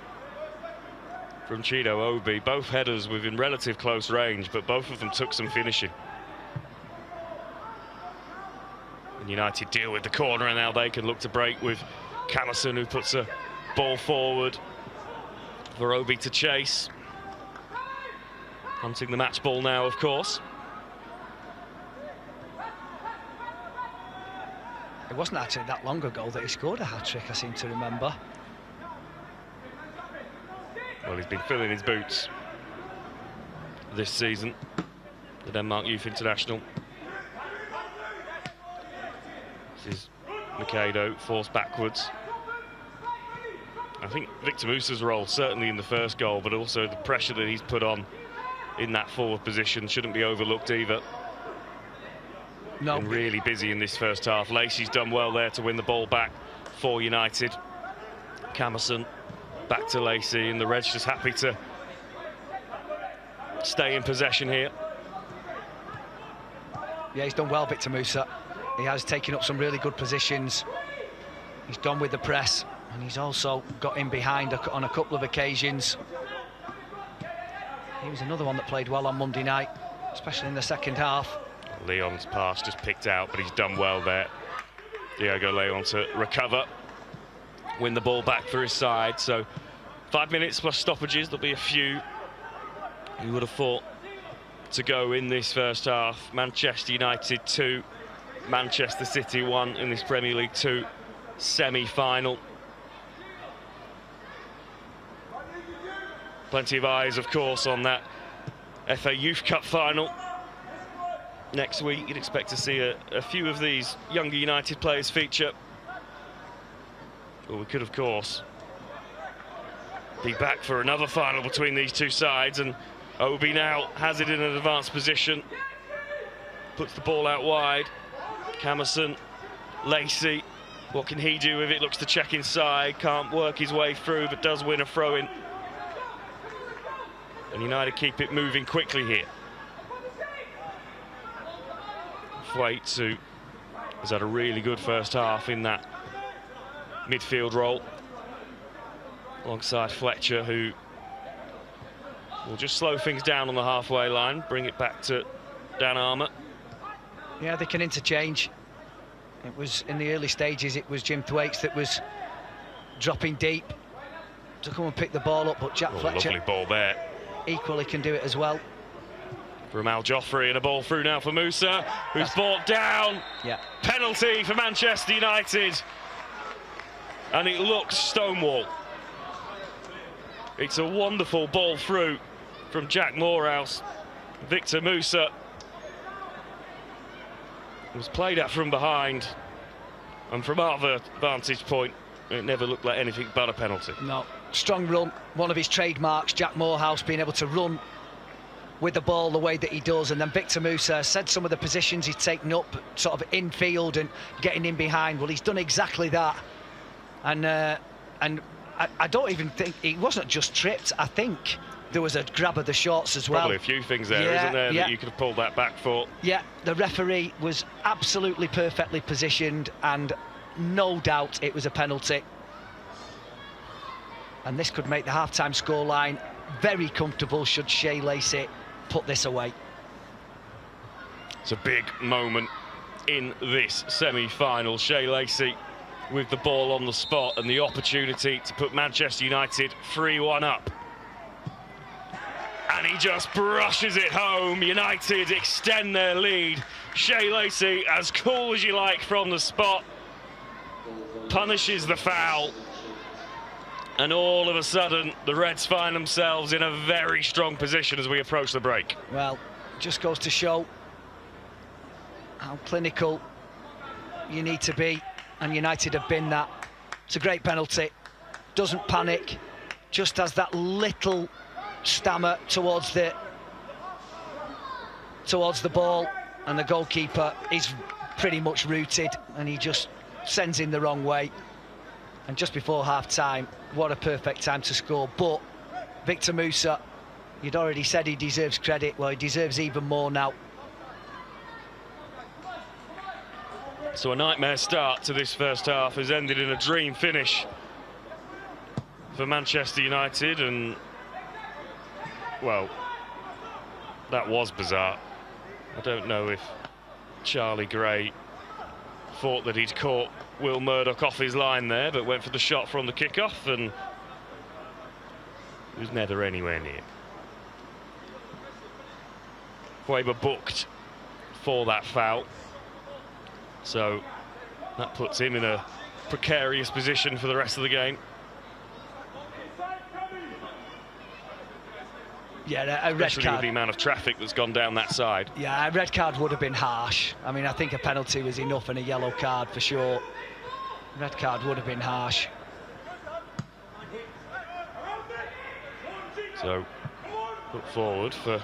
from Chido Obi. Both headers within relative close range, but both of them took some finishing. And United deal with the corner, and now they can look to break with Camerson, who puts a ball forward for Obi to chase. Hunting the match ball now, of course. It wasn't actually that long ago that he scored a hat-trick, I seem to remember. Well, he's been filling his boots this season, the Denmark Youth International. This is Mikado, forced backwards. I think Victor Musa's role, certainly in the first goal, but also the pressure that he's put on in that forward position, shouldn't be overlooked either. No. Been really busy in this first half. Lacey's done well there to win the ball back for United. Camerson back to Lacey, and the Reds just happy to stay in possession here. Yeah, he's done well, Victor Musa. He has taken up some really good positions. He's done with the press, and he's also got in behind on a couple of occasions. He was another one that played well on Monday night, especially in the second half. Leon's pass just picked out, but he's done well there. Diego Leon to recover, win the ball back for his side. So 5 minutes plus stoppages. There'll be a few, you would have thought, to go in this first half. Manchester United 2, Manchester City won in this Premier League 2 semi-final. Plenty of eyes, of course, on that FA Youth Cup final. Next week, you'd expect to see a few of these younger United players feature. But we could, of course, be back for another final between these two sides, and Obi now has it in an advanced position. Puts the ball out wide. Camerson, Lacey, what can he do with it? Looks to check inside, can't work his way through, but does win a throw-in. And United keep it moving quickly here. Thwaites, who has had a really good first half in that midfield role, alongside Fletcher, who will just slow things down on the halfway line, bring it back to Dan Armour. Yeah, they can interchange. It was in the early stages, it was Jim Thwaites that was dropping deep to come and pick the ball up, but Jack Fletcher, lovely ball there, equally can do it as well. From Al Joffrey, and a ball through now for Musa, who's brought down. Yeah. Penalty for Manchester United. And it looks stonewall. It's a wonderful ball through from Jack Morehouse. Victor Musa was played at from behind, and from our vantage point, it never looked like anything but a penalty. No, strong run, one of his trademarks, Jack Morehouse being able to run with the ball the way that he does, and then Victor Musa said some of the positions he's taken up, sort of infield and getting in behind. Well, he's done exactly that, and I don't even think he wasn't just tripped. I think there was a grab of the shorts as well. Probably a few things there, isn't there, that you could have pulled that back for. Yeah, the referee was absolutely perfectly positioned, and no doubt it was a penalty. And this could make the half-time scoreline very comfortable should Shea Lacey put this away. It's a big moment in this semi-final. Shea Lacey with the ball on the spot and the opportunity to put Manchester United 3-1 up. And he just brushes it home. United extend their lead. Shea Lacey, as cool as you like from the spot, punishes the foul. And all of a sudden, the Reds find themselves in a very strong position as we approach the break. Well, just goes to show how clinical you need to be, and United have been that. It's a great penalty. Doesn't panic, just has that little stammer towards the ball, and the goalkeeper is pretty much rooted, and he just sends him the wrong way. And just before half-time, what a perfect time to score. But Victor Musa, you'd already said he deserves credit. Well, he deserves even more now. So a nightmare start to this first half has ended in a dream finish for Manchester United, and well, that was bizarre. I don't know if Charlie Gray thought that he'd caught Will Murdoch off his line there, but went for the shot from the kickoff, and he was never anywhere near. Weber booked for that foul, so that puts him in a precarious position for the rest of the game. Yeah, a red Especially card. with the amount of traffic that's gone down that side. Yeah, a red card would have been harsh. I mean, I think a penalty was enough, and a yellow card for sure. Red card would have been harsh. So, put forward for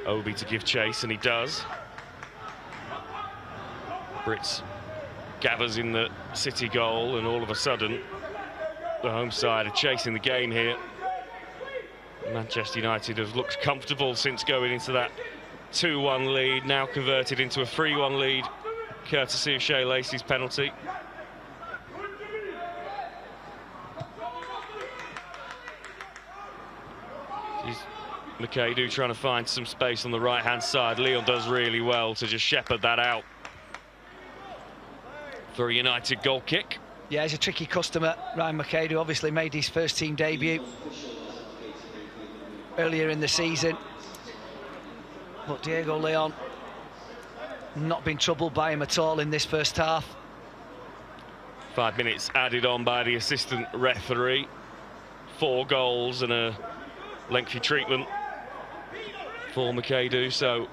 Obi to give chase, and he does. Brits gathers in the City goal, and all of a sudden, the home side are chasing the game here. Manchester United have looked comfortable since going into that 2-1 lead, now converted into a 3-1 lead, courtesy of Shea Lacey's penalty. McAdoo trying to find some space on the right-hand side. Leon does really well to just shepherd that out for a United goal kick. Yeah, he's a tricky customer. Ryan McAdoo obviously made his first team debut earlier in the season, but Diego Leon not been troubled by him at all in this first half. 5 minutes added on by the assistant referee. 4 goals and a lengthy treatment for McAdoo, so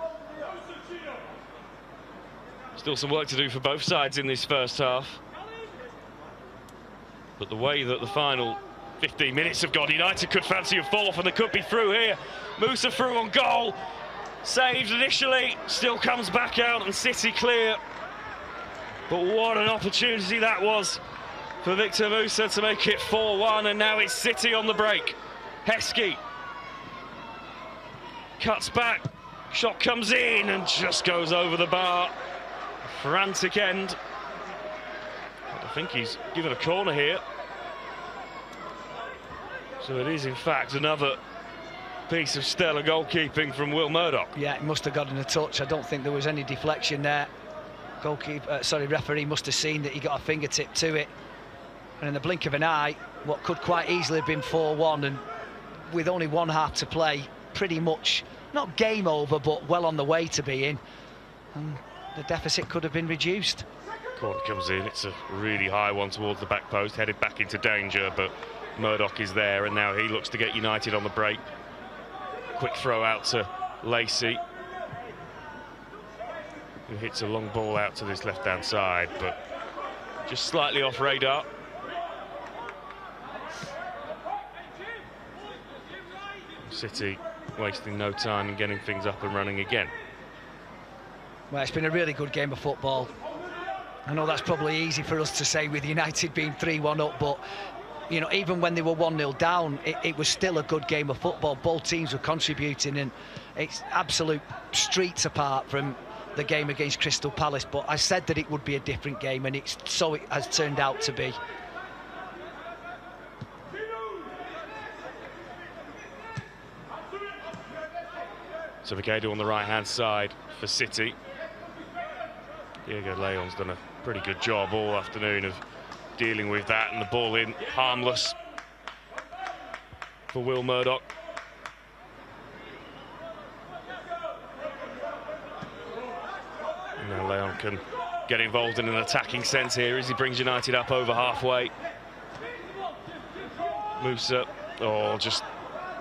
still some work to do for both sides in this first half. But the way that the final 15 minutes have gone, United could fancy a fourth, and they could be through here. Musa through on goal, saved initially, still comes back out, and City clear. But what an opportunity that was for Victor Musa to make it 4-1, and now it's City on the break. Heskey cuts back, shot comes in and just goes over the bar. Frantic end. I think he's given a corner here. So it is in fact another piece of stellar goalkeeping from Will Murdoch. Yeah, he must have gotten a touch. I don't think there was any deflection there. Referee must have seen that he got a fingertip to it. And in the blink of an eye, what could quite easily have been 4-1, and with only one half to play, pretty much, not game over, but well on the way to being. And the deficit could have been reduced. Corner comes in, it's a really high one towards the back post, headed back into danger, but Murdoch is there, and now he looks to get United on the break. Quick throw out to Lacey, who hits a long ball out to this left-hand side, but just slightly off radar. City wasting no time in getting things up and running again. Well, it's been a really good game of football. I know that's probably easy for us to say with United being 3-1 up, but you know, even when they were 1-0 down, it was still a good game of football. Both teams were contributing, and it's absolute streets apart from the game against Crystal Palace. But I said that it would be a different game, and so it has turned out to be. So McAdoo on the right-hand side for City. Diego Leon's done a pretty good job all afternoon of dealing with that, and the ball in, harmless for Will Murdoch. And now Leon can get involved in an attacking sense here as he brings United up over halfway. Musa, just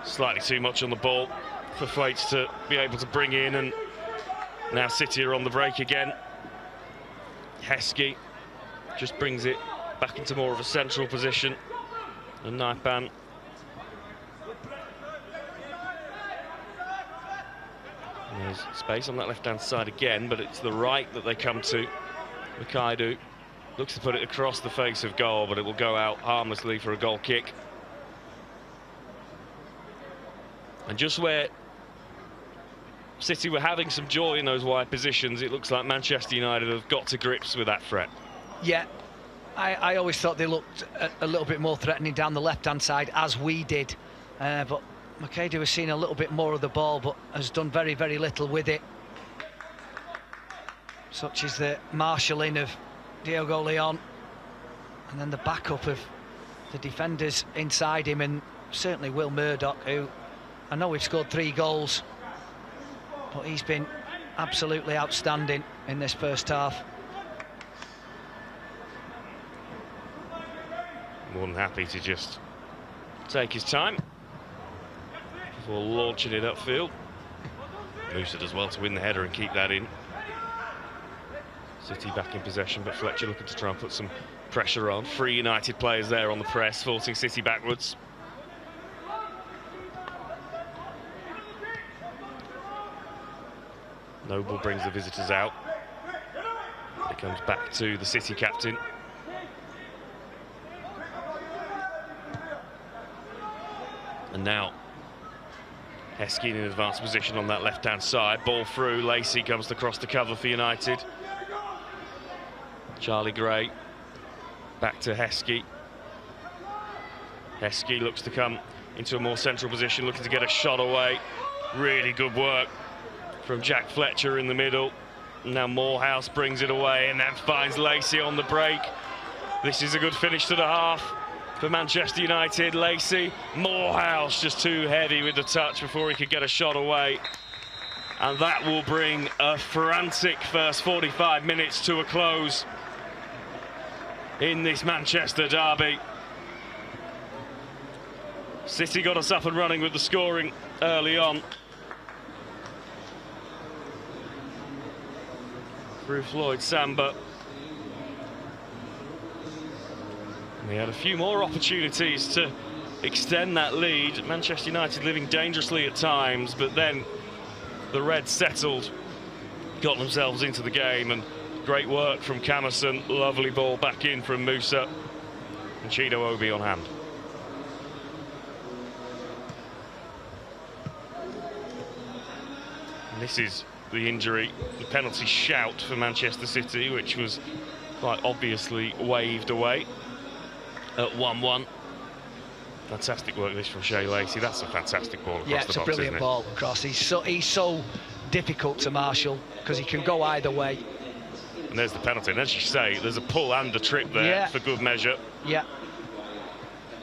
slightly too much on the ball for Thwaites to be able to bring in, and now City are on the break again. Heskey just brings it back into more of a central position, and Naipan there's space on that left-hand side again, but it's the right that they come to. McAdoo looks to put it across the face of goal, but it will go out harmlessly for a goal kick. And just where City were having some joy in those wide positions, it looks like Manchester United have got to grips with that threat. Yeah, I always thought they looked a little bit more threatening down the left-hand side, as we did. But McAdoo has seen a little bit more of the ball, but has done very, very little with it. Such as the marshalling of Diogo Leon, and then the backup of the defenders inside him, and certainly Will Murdoch, who I know we've scored 3 goals, but he's been absolutely outstanding in this first half. More than happy to just take his time before launching it upfield. Musa does well to win the header and keep that in. City back in possession, but Fletcher looking to try and put some pressure on. 3 United players there on the press, forcing City backwards. Noble brings the visitors out. It comes back to the City captain. And now Heskey in an advanced position on that left-hand side. Ball through, Lacey comes to cross the cover for United. Charlie Gray back to Heskey. Heskey looks to come into a more central position, looking to get a shot away. Really good work from Jack Fletcher in the middle. Now Morehouse brings it away and then finds Lacey on the break. This is a good finish to the half for Manchester United. Lacey, Morehouse just too heavy with the touch before he could get a shot away. And that will bring a frantic first 45 minutes to a close in this Manchester derby. City got us up and running with the scoring early on through Floyd Samba. We had a few more opportunities to extend that lead. Manchester United living dangerously at times, but then the Reds settled, got themselves into the game, and great work from Camerson. Lovely ball back in from Musa, and Chido Obi on hand. And this is the injury, the penalty shout for Manchester City, which was quite obviously waved away at 1-1. Fantastic work this from Shea Lacey. That's a fantastic ball across the box. Yeah, it's a brilliant ball across. He's so difficult to marshal because he can go either way. And there's the penalty. And as you say, there's a pull and a trip there for good measure. Yeah.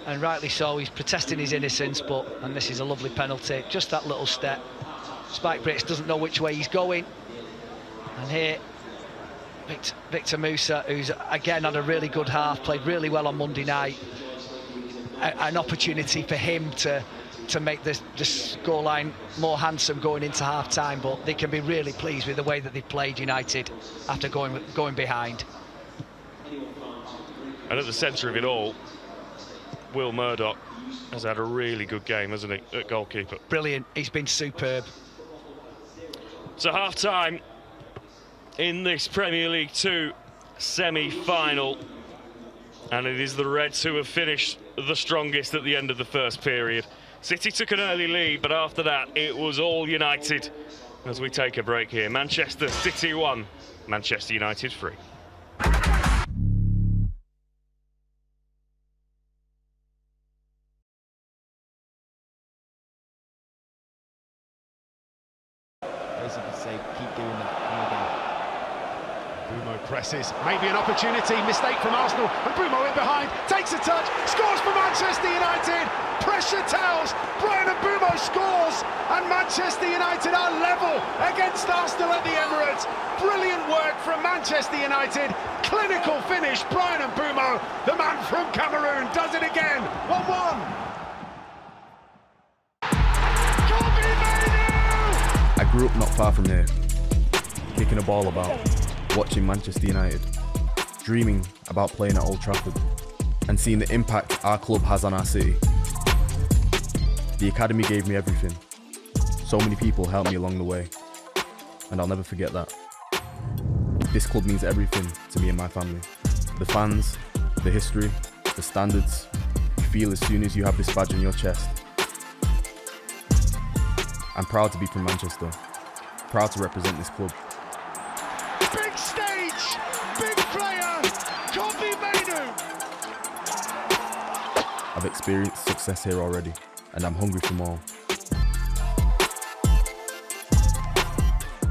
And rightly so. He's protesting his innocence, and this is a lovely penalty. Just that little step. Spike Brits doesn't know which way he's going. And here, Victor Musa, who's again had a really good half, played really well on Monday night. An opportunity for him to make this scoreline more handsome going into half-time, but they can be really pleased with the way that they've played United after going behind. And at the centre of it all, Will Murdoch has had a really good game, hasn't he, at goalkeeper? Brilliant. He's been superb. So half-time in this Premier League 2 semi-final, and it is the Reds who have finished the strongest at the end of the first period. City took an early lead, but after that it was all United as we take a break here. Manchester City 1, Manchester United 3. Basically say, keep doing that. Brumo presses, maybe an opportunity, mistake from Arsenal, and Brumo in behind, takes a touch, scores for Manchester United. Pressure tells, Brian Mbeumo scores, and Manchester United are level against Arsenal at the Emirates. Brilliant work from Manchester United, clinical finish. Brian Mbeumo, the man from Cameroon, does it again. 1-1. I grew up not far from here, kicking a ball about, watching Manchester United, dreaming about playing at Old Trafford, and seeing the impact our club has on our city. The academy gave me everything. So many people helped me along the way, and I'll never forget that. This club means everything to me and my family. The fans, the history, the standards, you feel as soon as you have this badge on your chest. I'm proud to be from Manchester, proud to represent this club. Big stage, big player, Kobbie Mainoo. I've experienced success here already, and I'm hungry for more.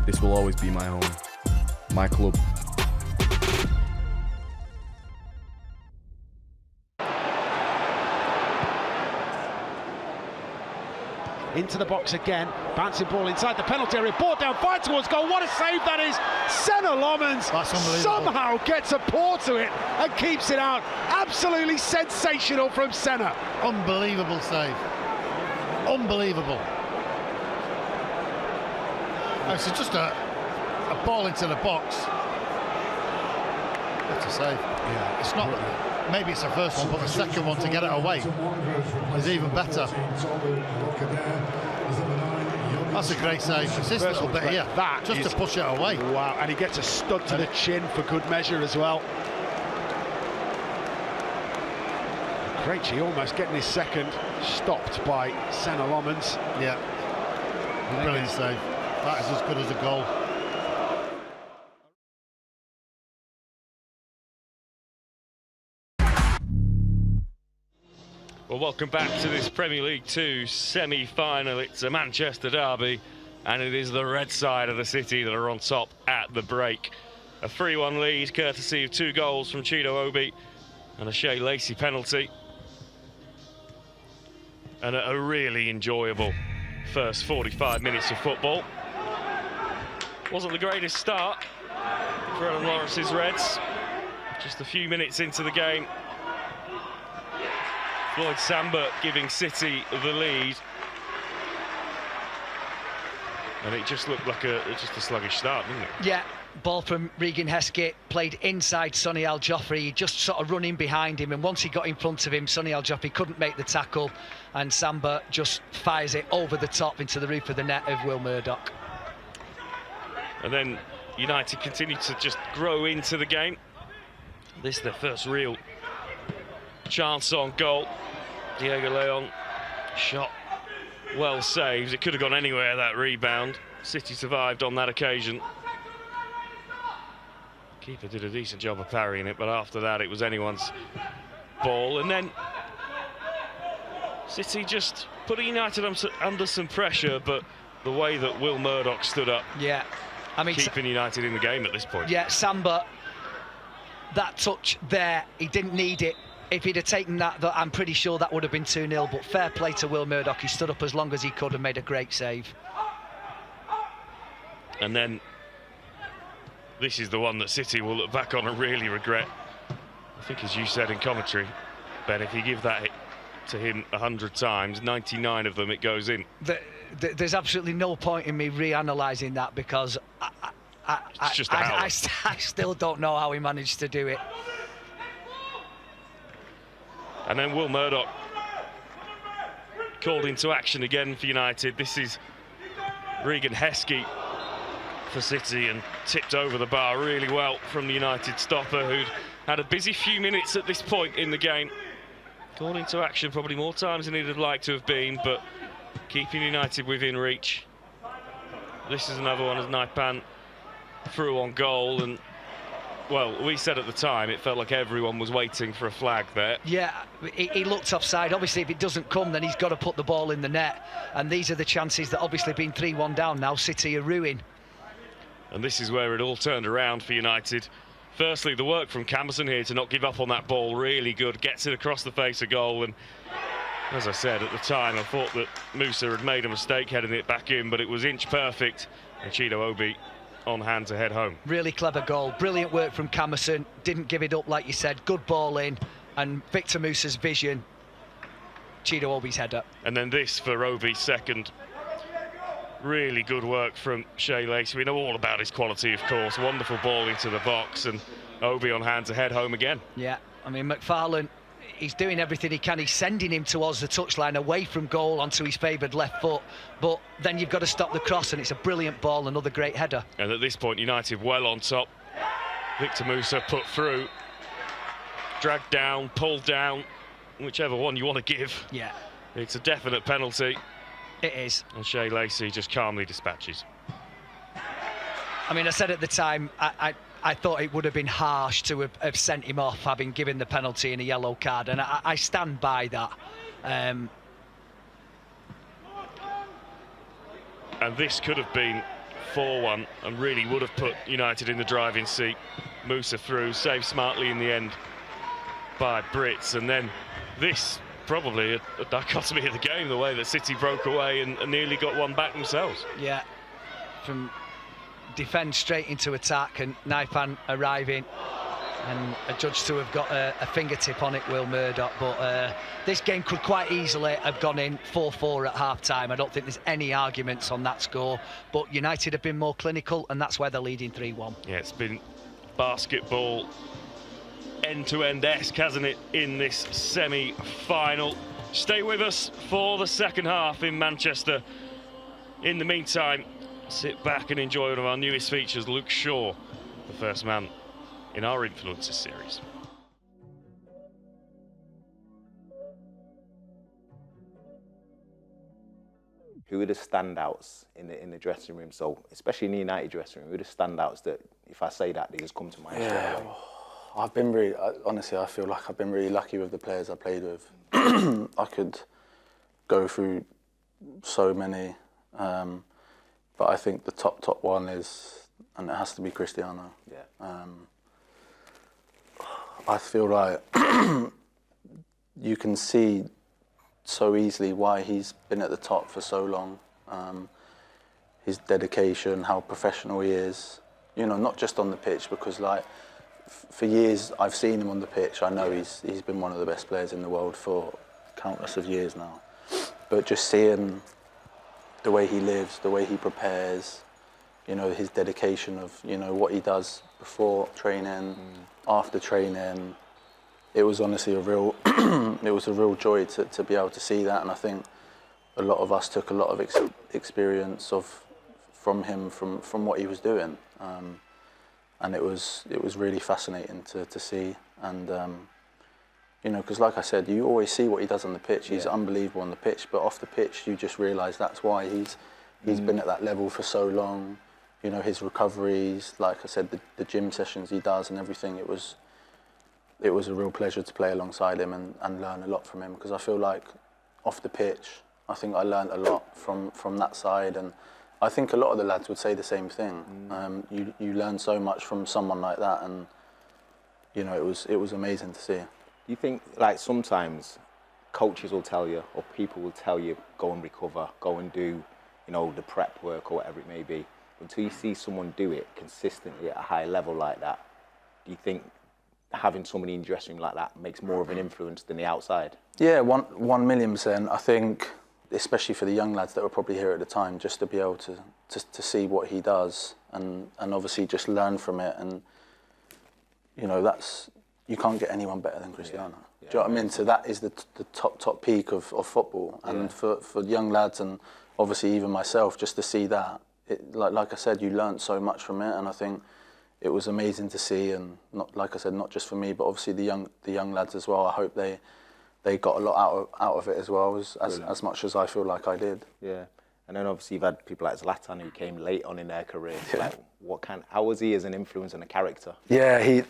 This will always be my home, my club. Into the box again, bouncing ball inside the penalty area, ball down, fire towards goal. What a save that is! Senna Lomans somehow gets a paw to it and keeps it out. Absolutely sensational from Senna. Unbelievable save. Unbelievable. It's just a ball into the box. That's a save. Yeah, it's not. Maybe it's the first one, but the second one to get it away is even better. That's a great save. It's this little bit here, just to push it away. Wow, and he gets a stud to the chin for good measure as well. Krejci almost getting his second, stopped by Senna Lomans. Yeah, brilliant save. That is as good as a goal. Well, welcome back to this Premier League 2 semi-final. It's a Manchester derby, and it is the red side of the City that are on top at the break. A 3-1 lead, courtesy of 2 goals from Chido Obi and a Shea Lacey penalty. And a really enjoyable first 45 minutes of football. wasn't the greatest start for Alan Lawrence's Reds. Just a few minutes into the game, Floyd Samba giving City the lead. And it just looked like just a sluggish start, didn't it? Yeah, ball from Regan Heskett, played inside Sonny Al Joffrey. He just sort of run in behind him, and once he got in front of him, Sonny Al Joffrey couldn't make the tackle, and Samba just fires it over the top into the roof of the net of Will Murdoch. And then United continued to just grow into the game. This is their first real chance on goal. Diego Leon shot well saved. It could have gone anywhere, that rebound. City survived on that occasion. Keeper did a decent job of parrying it, but after that it was anyone's ball. And then City just putting United under some pressure, but the way that Will Murdoch stood up, yeah, I mean, keeping United in the game at this point. Yeah, Samba, that touch there, he didn't need it. If he'd have taken that, I'm pretty sure that would have been 2-0, but fair play to Will Murdoch. He stood up as long as he could and made a great save. And then this is the one that City will look back on and really regret. I think, as you said in commentary, Ben, if you give that to him 100 times, 99 of them it goes in. There's absolutely no point in me reanalysing that, because I still don't know how he managed to do it. And then Will Murdoch called into action again for United. This is Regan Heskey for City, and tipped over the bar really well from the United stopper, who'd had a busy few minutes at this point in the game. Called into action probably more times than he'd have liked to have been, but keeping United within reach. This is another one as Naipan threw on goal, and well, we said at the time it felt like everyone was waiting for a flag there. Yeah, he looked offside. Obviously, if it doesn't come, then he's got to put the ball in the net. And these are the chances that, obviously, being 3-1 down now, City are ruined. And this is where it all turned around for United. Firstly, the work from Camerson here to not give up on that ball, really good. Gets it across the face of goal. And as I said at the time, I thought that Musa had made a mistake heading it back in, but it was inch perfect. And Chido Obi on hand to head home. Really clever goal. Brilliant work from Camerson. Didn't give it up, like you said. Good ball in. And Victor Musa's vision. Chido Obi's header. And then this for Obi's second. Really good work from Shea Lacey. We know all about his quality, of course. Wonderful ball into the box, and Obi on hand to head home again. Yeah, I mean, McFarlane, he's doing everything he can. He's sending him towards the touchline, away from goal onto his favoured left foot. But then you've got to stop the cross, and it's a brilliant ball, another great header. And at this point, United well on top. Victor Musa put through, dragged down, pulled down, whichever one you want to give. Yeah. It's a definite penalty. It is. And Shea Lacey just calmly dispatches. I mean, I said at the time, I thought it would have been harsh to have sent him off, having given the penalty and a yellow card, and I stand by that. And this could have been 4-1 and really would have put United in the driving seat. Musa through, saved smartly in the end by Brits, and then this probably a dichotomy of the game, the way that City broke away and nearly got one back themselves. Yeah, from defend straight into attack, and Naipan arriving, and adjudged to have got a fingertip on it, Will Murdoch. But this game could quite easily have gone in 4-4 at half-time. I don't think there's any arguments on that score, but United have been more clinical, and that's why they're leading 3-1. Yeah, it's been basketball end-to-end-esque, hasn't it, in this semi-final. Stay with us for the second half in Manchester. In the meantime, sit back and enjoy one of our newest features, Luke Shaw, the first man in our Influencers series. Who are the standouts in the dressing room? So, especially in the United dressing room, who are the standouts that, if I say that, they just come to mind? Yeah, I've been really, honestly, I feel like I've been really lucky with the players I played with. I could go through so many, but I think the top one is, and it has to be Cristiano. Yeah. I feel like you can see so easily why he's been at the top for so long. his dedication, how professional he is. You know, not just on the pitch, because like for years I've seen him on the pitch. I know he's been one of the best players in the world for countless of years now. But just seeing the way he lives, the way he prepares, you know, his dedication of, you know, what he does before training, after training, it was honestly a real, it was a real joy to be able to see that. And I think a lot of us took a lot of experience from him, from what he was doing. And it was really fascinating to see. And, you know, because like I said, you always see what he does on the pitch. He's unbelievable on the pitch, but off the pitch, you just realise that's why he's been at that level for so long. You know, his recoveries, like I said, the gym sessions he does and everything. It was a real pleasure to play alongside him and learn a lot from him, because I feel like off the pitch, I think I learned a lot from that side, and I think a lot of the lads would say the same thing. You learn so much from someone like that, and you know, it was amazing to see. Do you think, like, sometimes coaches will tell you, or people will tell you, go and recover, go and do, you know, the prep work or whatever it may be, until you see someone do it consistently at a high level like that? Do you think having somebody in the dressing room like that makes more of an influence than the outside? Yeah, 1,000,000%. I think, especially for the young lads that were probably here at the time, just to be able to see what he does and obviously just learn from it. And, you know, you can't get anyone better than Cristiano. Do you know what I mean? So that is the top peak of football. And for young lads, and obviously even myself, just to see that, like I said, you learnt so much from it. And I think it was amazing to see, and not, like I said, not just for me, but obviously the young lads as well. I hope they got a lot out of it as well, as much as I feel like I did. Yeah, and then obviously you've had people like Zlatan who came late on in their career. Like, how was he as an influence and a character? Yeah,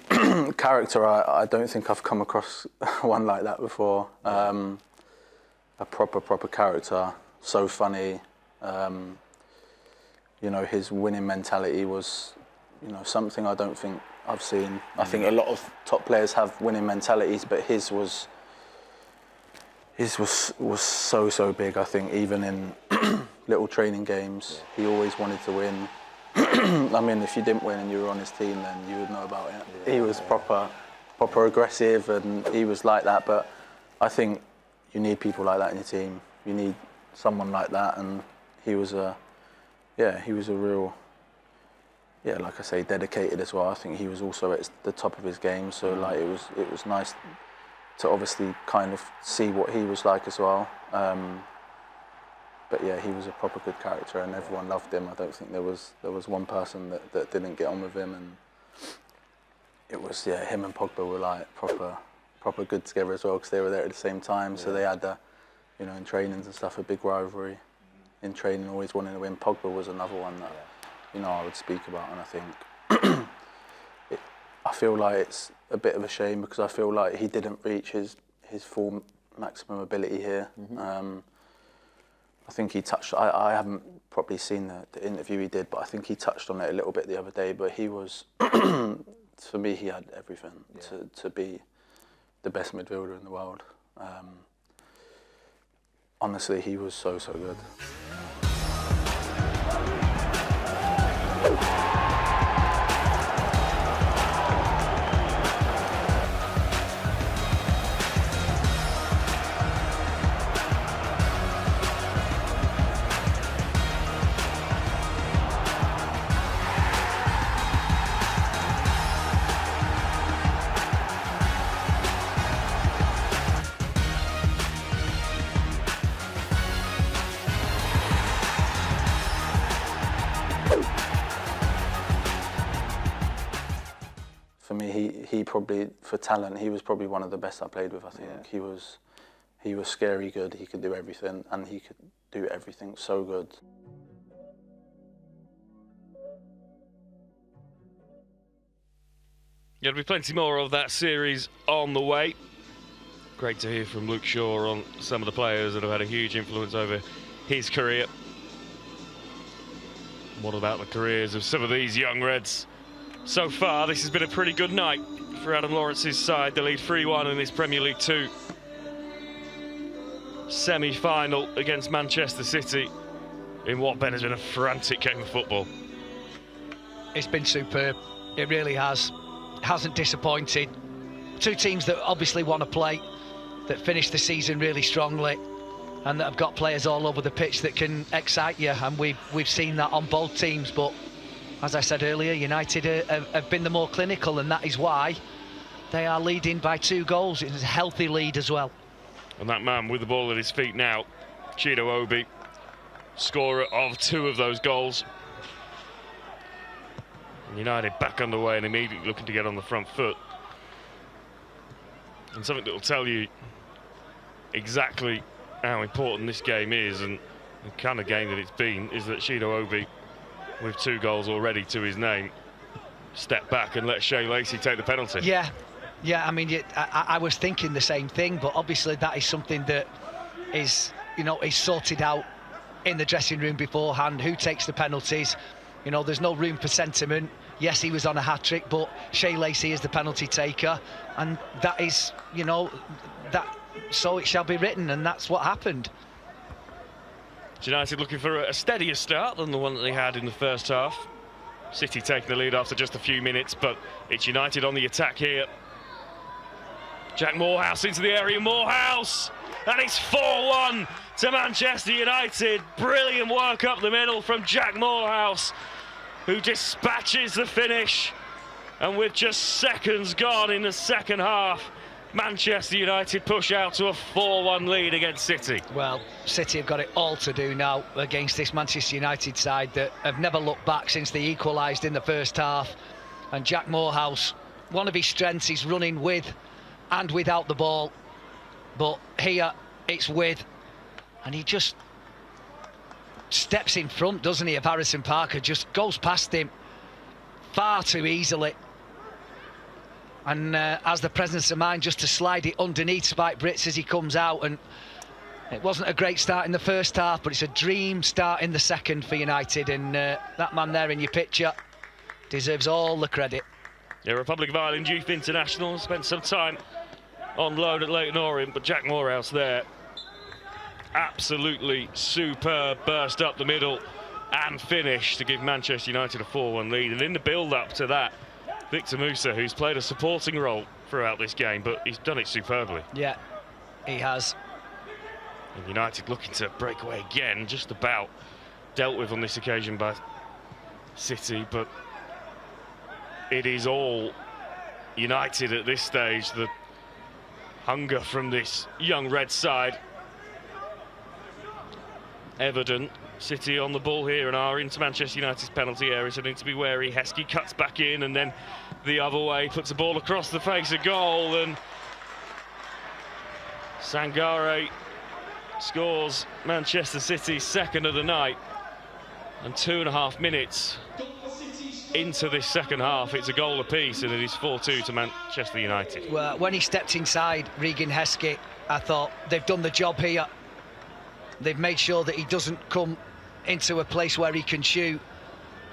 character. I don't think I've come across one like that before. A proper character, so funny. You know, his winning mentality was, you know, something I don't think I've seen. I think a lot of top players have winning mentalities, but his was so big. I think even in little training games, he always wanted to win. I mean, if you didn't win and you were on his team, then you would know about it. He was proper aggressive, and he was like that. But I think you need people like that in your team. You need someone like that, and he was a real, like I say, dedicated as well. I think he was also at the top of his game, so like it was nice to obviously kind of see what he was like as well. But yeah, he was a proper good character, and everyone loved him. I don't think there was one person that didn't get on with him, and it was him and Pogba were like proper good together as well, because they were there at the same time. So they had you know, in trainings and stuff, a big rivalry. In training, always wanting to win. Pogba was another one that, you know, I would speak about, and I think I feel like it's a bit of a shame, because I feel like he didn't reach his full maximum ability here. I think he touched. I haven't probably seen the interview he did, but I think he touched on it a little bit the other day. But he was, for me, he had everything to be the best midfielder in the world. Honestly, he was so good. For me, he probably, for talent, he was probably one of the best I played with. I think he was scary good. He could do everything, and he could do everything so good. There'll be plenty more of that series on the way. Great to hear from Luke Shaw on some of the players that have had a huge influence over his career. What about the careers of some of these young Reds? So far, this has been a pretty good night for Adam Lawrence's side. They lead 3-1 in this Premier League 2 semi-final against Manchester City. in what, Ben, has been a frantic game of football. It's been superb. It really has. Hasn't disappointed. Two teams that obviously want to play, that finished the season really strongly, and that have got players all over the pitch that can excite you, and we've seen that on both teams. But as I said earlier, United have been the more clinical, and that is why they are leading by 2 goals. It's a healthy lead as well. And that man with the ball at his feet now, Chido Obi, scorer of 2 of those goals. And United back underway and immediately looking to get on the front foot. And something that will tell you exactly how important this game is and the kind of game that it's been is that Chido Obi, with 2 goals already to his name, step back and let Shea Lacey take the penalty. Yeah, I mean, I was thinking the same thing, but obviously that is something that is, is sorted out in the dressing room beforehand. Who takes the penalties? There's no room for sentiment. Yes, he was on a hat-trick, but Shea Lacey is the penalty taker, and that is, so it shall be written, and that's what happened. United looking for a steadier start than the one that they had in the first half. City taking the lead after just a few minutes, but it's United on the attack here. Jack Morehouse into the area, Morehouse! And it's 4-1 to Manchester United. Brilliant work up the middle from Jack Morehouse, who dispatches the finish. And with just seconds gone in the second half, Manchester United push out to a 4-1 lead against City. Well, City have got it all to do now against this Manchester United side that have never looked back since they equalised in the first half. And Jack Morehouse, one of his strengths is running with and without the ball. But here, it's with, and he just steps in front, doesn't he, of Harrison Parker, just goes past him far too easily. And has the presence of mind just to slide it underneath Spike Brits as he comes out. And it wasn't a great start in the first half, but it's a dream start in the second for United. And that man there in your picture deserves all the credit. Yeah, Republic of Ireland Youth International spent some time on loan at Leyton Orient, but Jack Morehouse there, absolutely superb burst up the middle and finish to give Manchester United a 4-1 lead. And in the build-up to that, Victor Musa, who's played a supporting role throughout this game, but he's done it superbly. Yeah, he has. And United looking to break away again, just about dealt with on this occasion by City, but it is all United at this stage. The hunger from this young red side evident. City on the ball here and are into Manchester United's penalty area, so they need to be wary. Heskey cuts back in and then the other way, puts the ball across the face of goal, and Sangare scores Manchester City's second of the night. And 2.5 minutes into this second half, it's a goal apiece, and it is 4-2 to Manchester United. Well, when he stepped inside Regan Heskey, I thought they've done the job here. They've made sure that he doesn't come into a place where he can shoot,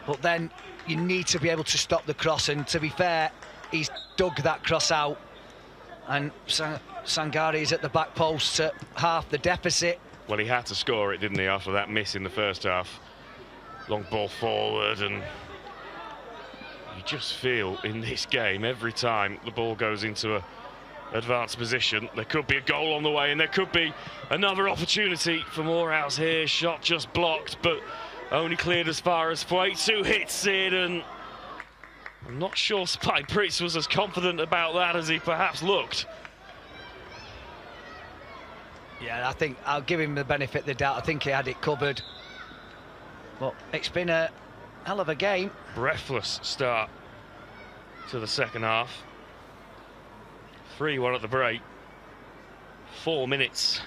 but then you need to be able to stop the cross, and to be fair, he's dug that cross out, and Sangare is at the back post at half the deficit. Well, he had to score it, didn't he, after that miss in the first half. Long ball forward, and you just feel in this game, every time the ball goes into a advanced position, there could be a goal on the way, and there could be another opportunity for Morehouse here. Shot just blocked, but only cleared as far as Fuetsu hits it, and I'm not sure Spike Brits was as confident about that as he perhaps looked. Yeah, I think I'll give him the benefit of the doubt. I think he had it covered. But it's been a hell of a game. Breathless start to the second half. 3-1 at the break. 4 minutes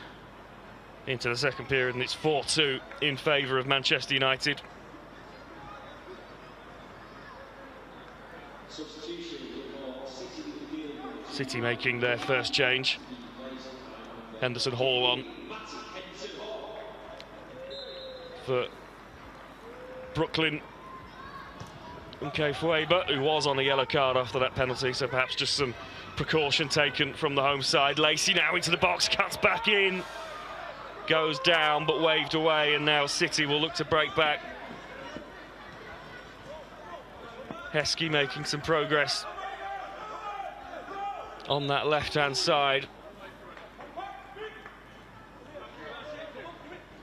into the second period, and it's 4-2 in favour of Manchester United. City making their first change. Henderson Hall on for Brooklyn. Okay, Fueba, who was on a yellow card after that penalty, so perhaps just some precaution taken from the home side. Lacey now into the box, cuts back in. goes down but waved away, and now City will look to break back. Heskey making some progress on that left-hand side.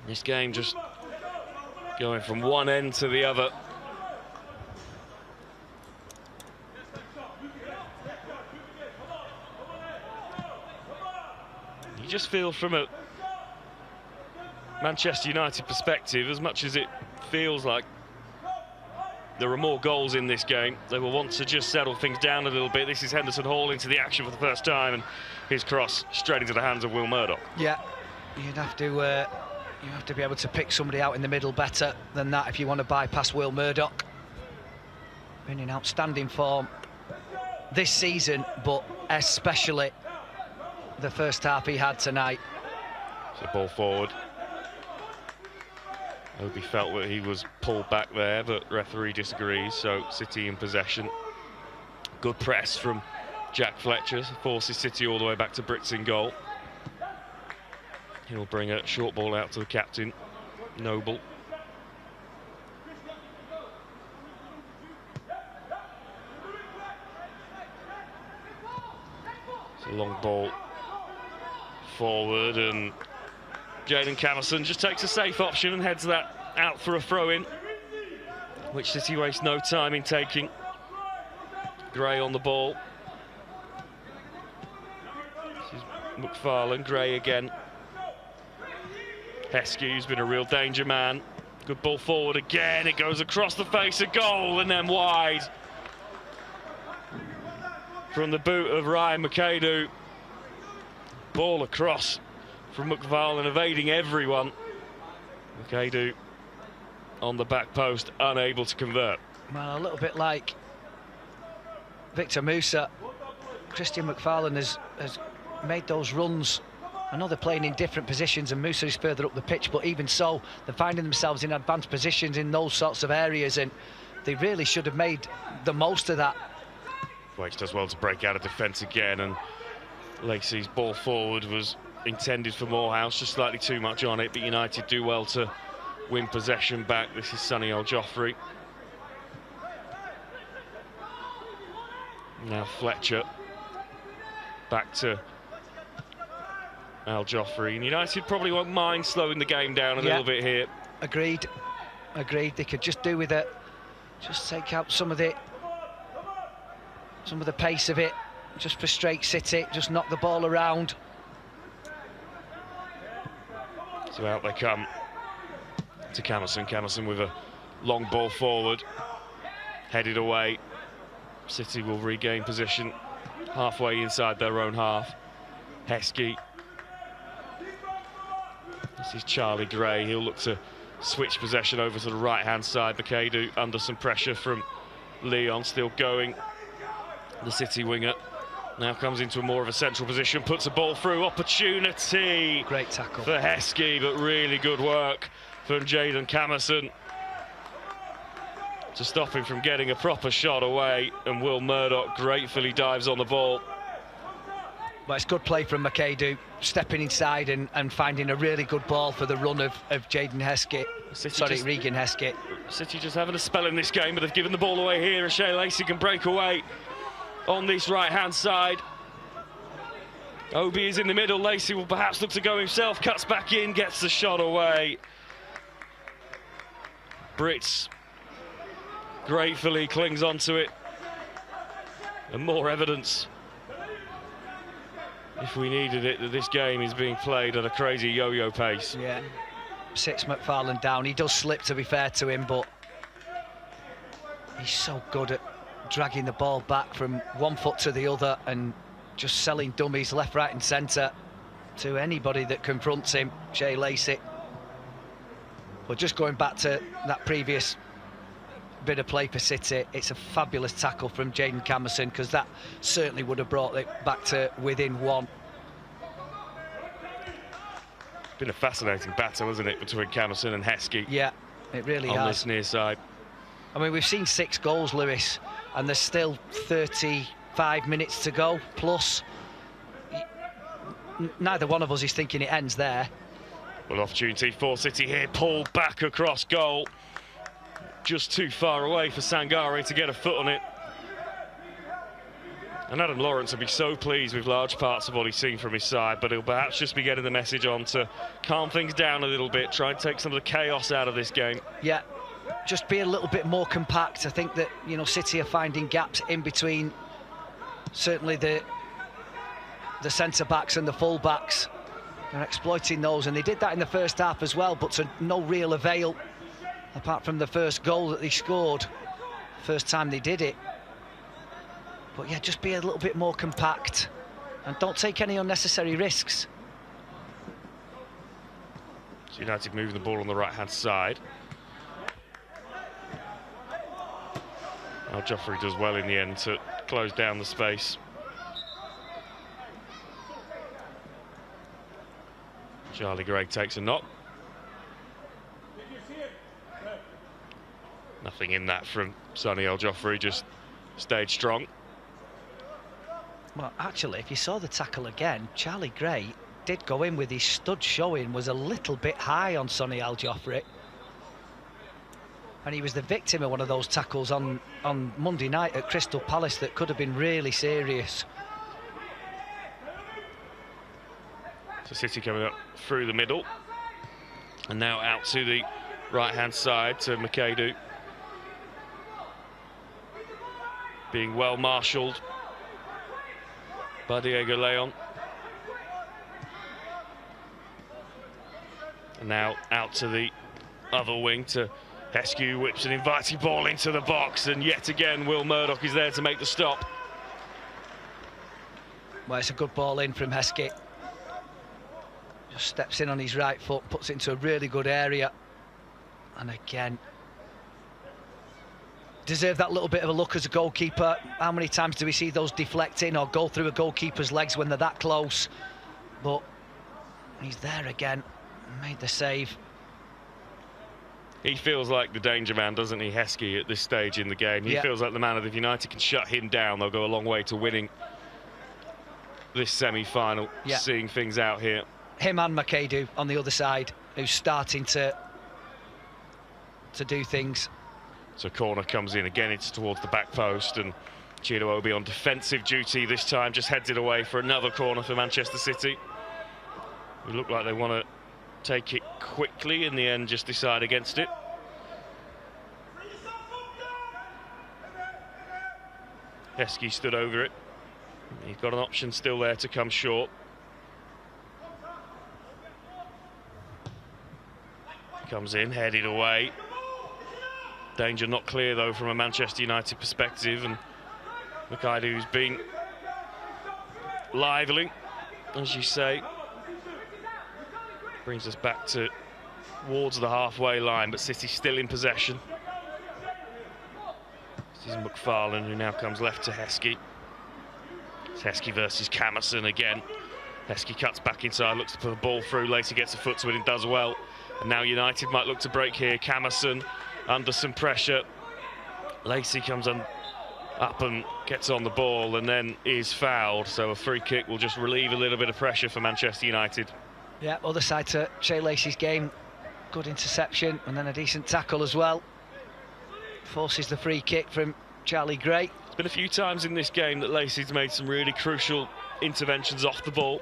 This game just going from one end to the other. You just feel from a Manchester United perspective, as much as it feels like there are more goals in this game, they will want to just settle things down a little bit. This is Henderson Hall into the action for the first time, and his cross straight into the hands of Will Murdoch. Yeah, you'd have to be able to pick somebody out in the middle better than that if you want to bypass Will Murdoch. Been in outstanding form this season, but especially the first half he had tonight. So ball forward. Obi felt that he was pulled back there, but referee disagrees, so City in possession. Good press from Jack Fletcher, forces City all the way back to Brits in goal. He'll bring a short ball out to the captain, Noble. It's a long ball forward, and Jayden Camerson just takes a safe option and heads that out for a throw-in, which City waste no time in taking. Gray on the ball. This is McFarlane, Gray again. Heskey, who's been a real danger man. Good ball forward again, it goes across the face, a goal, and then wide. From the boot of Ryan McAdoo. Ball across from McFarlane, evading everyone. McAdoo on the back post, unable to convert. Well, a little bit like Victor Musa, Christian McFarlane has made those runs. I know they're playing in different positions and Musa is further up the pitch, but even so, they're finding themselves in advanced positions in those sorts of areas, and they really should have made the most of that. Wakes does well to break out of defence again, and Lacey's ball forward was intended for Morehouse, just slightly too much on it, but United do well to win possession back. This is Sonny Al-Joffrey. Now Fletcher back to Al-Joffrey, and United probably won't mind slowing the game down a little bit here. Agreed. They could just do with it, just take out some of the pace of it, just frustrate City, just knock the ball around. So out they come to Camerson. Camerson with a long ball forward, headed away. City will regain position halfway inside their own half. Heskey. This is Charlie Gray. He'll look to switch possession over to the right-hand side. McAdoo under some pressure from Leon, still going. The City winger now comes into more of a central position, puts a ball through, opportunity. Great tackle for Heskey, but really good work from Jayden Camerson to stop him from getting a proper shot away, and Will Murdoch gratefully dives on the ball. But it's good play from McAdoo, stepping inside and finding a really good ball for the run of Jayden Heskey. Regan Heskey. City just having a spell in this game, but they've given the ball away here, and Shea Lacey can break away on this right-hand side. Obi is in the middle. Lacey will perhaps look to go himself, cuts back in, gets the shot away. Brits gratefully clings onto it, and more evidence, if we needed it, that this game is being played at a crazy yo-yo pace. Yeah, sits McFarlane down. He does slip, to be fair to him, but he's so good at dragging the ball back from one foot to the other and just selling dummies left, right and centre to anybody that confronts him. Shea Lacey. But just going back to that previous bit of play for City, it's a fabulous tackle from Jayden Camerson, because that certainly would have brought it back to within one. It's been a fascinating battle, hasn't it, between Camerson and Heskey? Yeah, it really has. On this near side. I mean, we've seen 6 goals, Lewis, and there's still 35 minutes to go, plus neither one of us is thinking it ends there. Well, opportunity for City here, pulled back across goal. Just too far away for Sangare to get a foot on it. And Adam Lawrence will be so pleased with large parts of what he's seen from his side, but he'll perhaps just be getting the message on to calm things down a little bit, try and take some of the chaos out of this game. Yeah, just be a little bit more compact. I think that, you know, City are finding gaps in between, certainly the centre-backs and the full-backs. They're exploiting those, and they did that in the first half as well, but to no real avail, apart from the first goal that they scored, first time they did it. But yeah, just be a little bit more compact and don't take any unnecessary risks. So United moving the ball on the right-hand side. Now Joffrey does well in the end to close down the space. Charlie Gray takes a knock. Nothing in that from Sonny El Joffrey, just stayed strong. Well, actually, if you saw the tackle again, Charlie Gray did go in with his stud showing, was a little bit high on Sonny El Joffrey. And he was the victim of one of those tackles on Monday night at Crystal Palace that could have been really serious. So City coming up through the middle. And now out to the right-hand side to McAdoo. Being well marshalled by Diego Leon. And now out to the other wing to Heskey, whips an inviting ball into the box, and yet again Will Murdoch is there to make the stop. Well, it's a good ball in from Heskey. Just steps in on his right foot, puts it into a really good area. And again, deserve that little bit of a look as a goalkeeper. How many times do we see those deflecting or go through a goalkeeper's legs when they're that close? But he's there again, made the save. He feels like the danger man, doesn't he, Heskey, at this stage in the game? He feels like the man that if United can shut him down, they'll go a long way to winning this semi-final, seeing things out here. Him and McAdoo on the other side, who's starting to do things. So corner comes in again, it's towards the back post, and Chidowobi on defensive duty this time, just heads it away for another corner for Manchester City. They look like they want to take it quickly, in the end just decide against it. Heskey stood over it. He's got an option still there to come short. Comes in, headed away. Danger not clear though from a Manchester United perspective, and McAdoo's been lively, as you say. Brings us back towards the halfway line, but City still in possession. This is McFarlane, who now comes left to Heskey. It's Heskey versus Camerson again. Heskey cuts back inside, looks to put the ball through. Lacey gets a foot to it and does well. And now United might look to break here. Camerson under some pressure. Lacey comes up and gets on the ball and then is fouled. So a free kick will just relieve a little bit of pressure for Manchester United. Yeah, other side to Shea Lacey's game. Good interception and then a decent tackle as well. Forces the free kick from Charlie Gray. It's been a few times in this game that Lacey's made some really crucial interventions off the ball.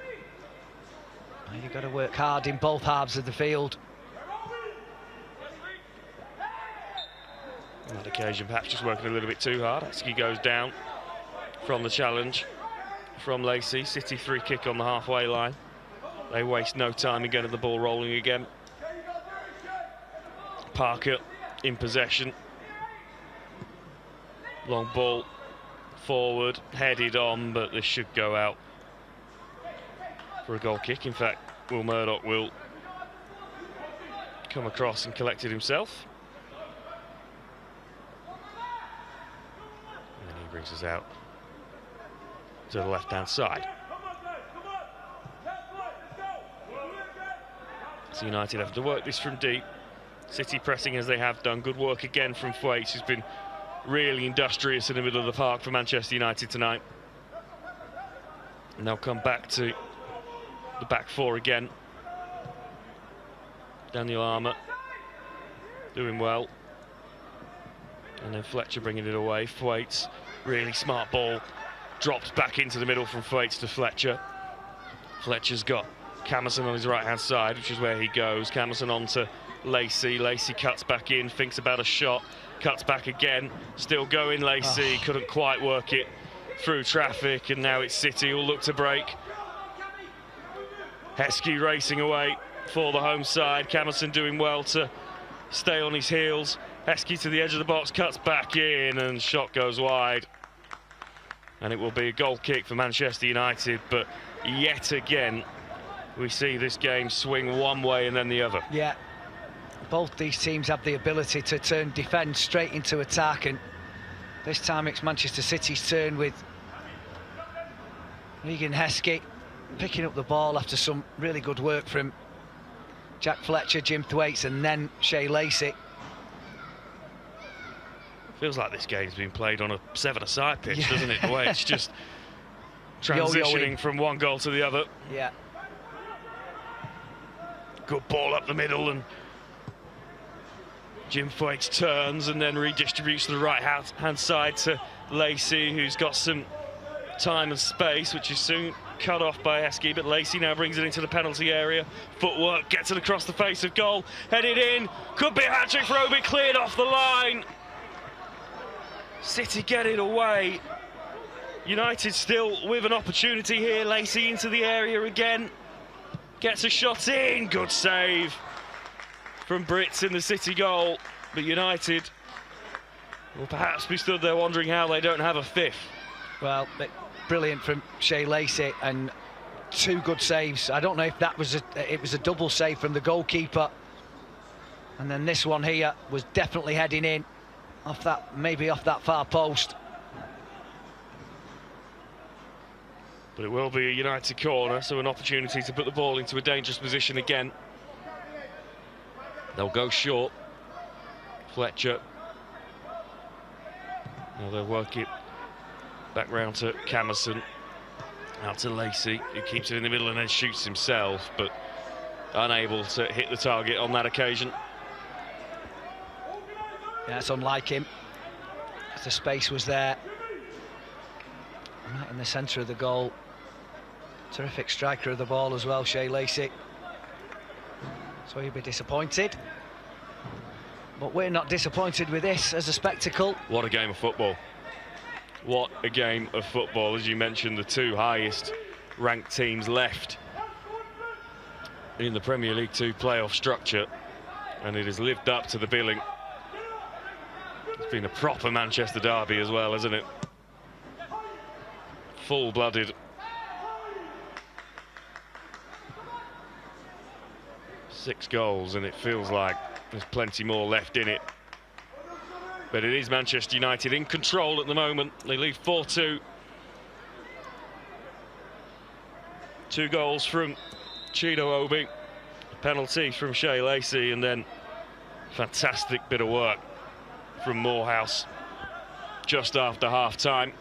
You've got to work hard in both halves of the field. On that occasion, perhaps just working a little bit too hard. Heskey goes down from the challenge from Lacey. City free kick on the halfway line. They waste no time in getting the ball rolling again. Parker in possession. Long ball forward, headed on, but this should go out for a goal kick. In fact, Will Murdoch will come across and collect it himself. And then he brings us out to the left-hand side. So United have to work this from deep. City pressing as they have done. Good work again from Thwaites, who's been really industrious in the middle of the park for Manchester United tonight. And they'll come back to the back four again. Daniel Armour doing well. And then Fletcher bringing it away. Thwaites, really smart ball. Dropped back into the middle from Thwaites to Fletcher. Fletcher's got Camerson on his right-hand side, which is where he goes. Camerson on to Lacey. Lacey cuts back in, thinks about a shot, cuts back again. Still going, Lacey. Couldn't quite work it through traffic, and now it's City who'll look to break. Heskey racing away for the home side. Camerson doing well to stay on his heels. Heskey to the edge of the box, cuts back in, and shot goes wide. And it will be a goal kick for Manchester United, but yet again, we see this game swing one way and then the other. Yeah, both these teams have the ability to turn defence straight into attack, and this time it's Manchester City's turn with Regan Heskey picking up the ball after some really good work from Jack Fletcher, Jim Thwaites, and then Shea Lacey. Feels like this game's been played on a seven-a-side pitch, doesn't it? The way it's just transitioning from one goal to the other. Yeah. Good ball up the middle, and Jim Thwaites turns and then redistributes to the right-hand side to Lacey, who's got some time and space, which is soon cut off by Heskey, but Lacey now brings it into the penalty area. Footwork, gets it across the face of goal, headed in, could be a hat-trick for Obi, cleared off the line. City get it away. United still with an opportunity here. Lacey into the area again. Gets a shot in. Good save from Brits in the City goal. But United will perhaps be stood there wondering how they don't have a fifth. Well, brilliant from Shea Lacey, and two good saves. I don't know if that was it was a double save from the goalkeeper. And then this one here was definitely heading in. Off that, maybe off that far post. But it will be a United corner, so an opportunity to put the ball into a dangerous position again. They'll go short. Fletcher. Now they'll work it back round to Camerson. Out to Lacey, who keeps it in the middle and then shoots himself, but unable to hit the target on that occasion. Yeah, it's unlike him. The space was there. Right in the centre of the goal. Terrific striker of the ball as well, Shea Lacey. So he'll be disappointed. But we're not disappointed with this as a spectacle. What a game of football. What a game of football. As you mentioned, the two highest ranked teams left in the Premier League 2 playoff structure. And it has lived up to the billing. It's been a proper Manchester derby as well, hasn't it? Full-blooded. 6 goals, and it feels like there's plenty more left in it. But it is Manchester United in control at the moment. They lead 4-2. 2 goals from Chido Obi, a penalty from Shea Lacey, and then fantastic bit of work from Morehouse just after half-time.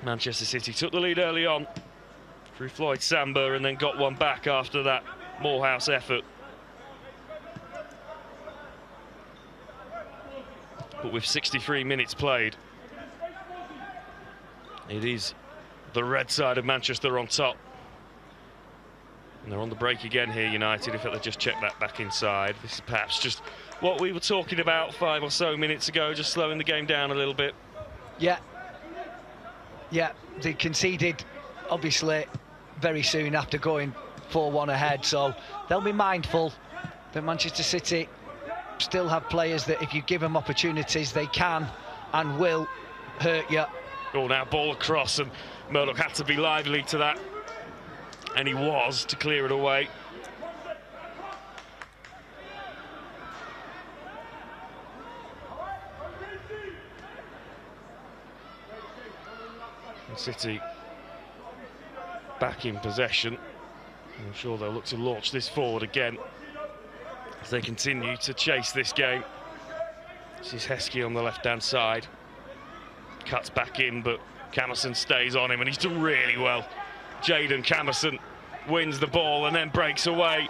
Manchester City took the lead early on through Floyd Samba and then got one back after that Morehouse effort. But with 63 minutes played, it is the red side of Manchester on top. And they're on the break again here, United. In fact, they just checked that back inside. This is perhaps just what we were talking about 5 or so minutes ago, just slowing the game down a little bit. Yeah. Yeah, they conceded, obviously, very soon after going 4-1 ahead, so they'll be mindful that Manchester City still have players that if you give them opportunities, they can and will hurt you. Oh, now ball across, and Murdoch had to be lively to that. And he was, to clear it away. And City back in possession. I'm sure they'll look to launch this forward again as they continue to chase this game. This is Heskey on the left-hand side. Cuts back in, but Camerson stays on him, and he's done really well. Jayden Camerson wins the ball and then breaks away.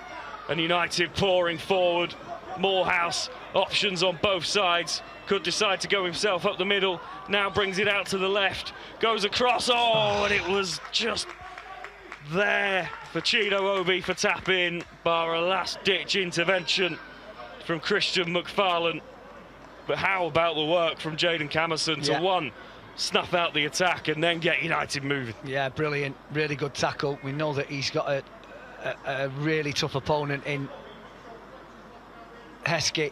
And United pouring forward. Morehouse, options on both sides. Could decide to go himself up the middle. Now brings it out to the left. Goes across. Oh, and it was just there for Chido Obi for tap in, bar a last-ditch intervention from Christian McFarlane. But how about the work from Jaden Camerson to one, snuff out the attack and then get United moving? Yeah, brilliant, really good tackle. We know that he's got a really tough opponent in Heskey,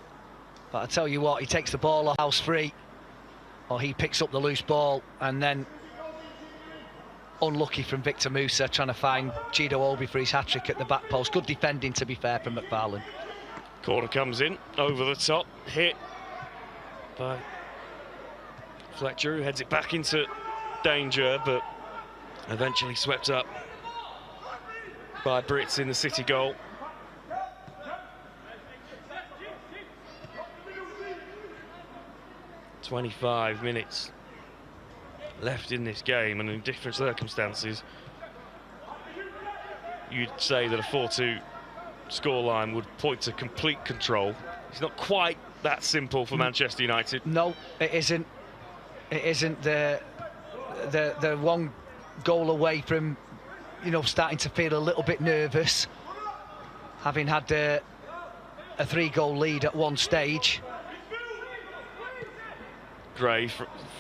but I tell you what, he takes the ball off house free, or he picks up the loose ball, and then unlucky from Victor Musa trying to find Chido Obi for his hat-trick at the back post. Good defending, to be fair, from McFarlane. Corner comes in, over the top, hit by Fletcher, who heads it back into danger, but eventually swept up by Brits in the City goal. "25 minutes left in this game, and in different circumstances, you'd say that a 4-2 scoreline would point to complete control. It's not quite that simple for Manchester United. No, it isn't. It isn't. The one goal away from, you know, starting to feel a little bit nervous, having had a 3-goal lead at one stage. Gray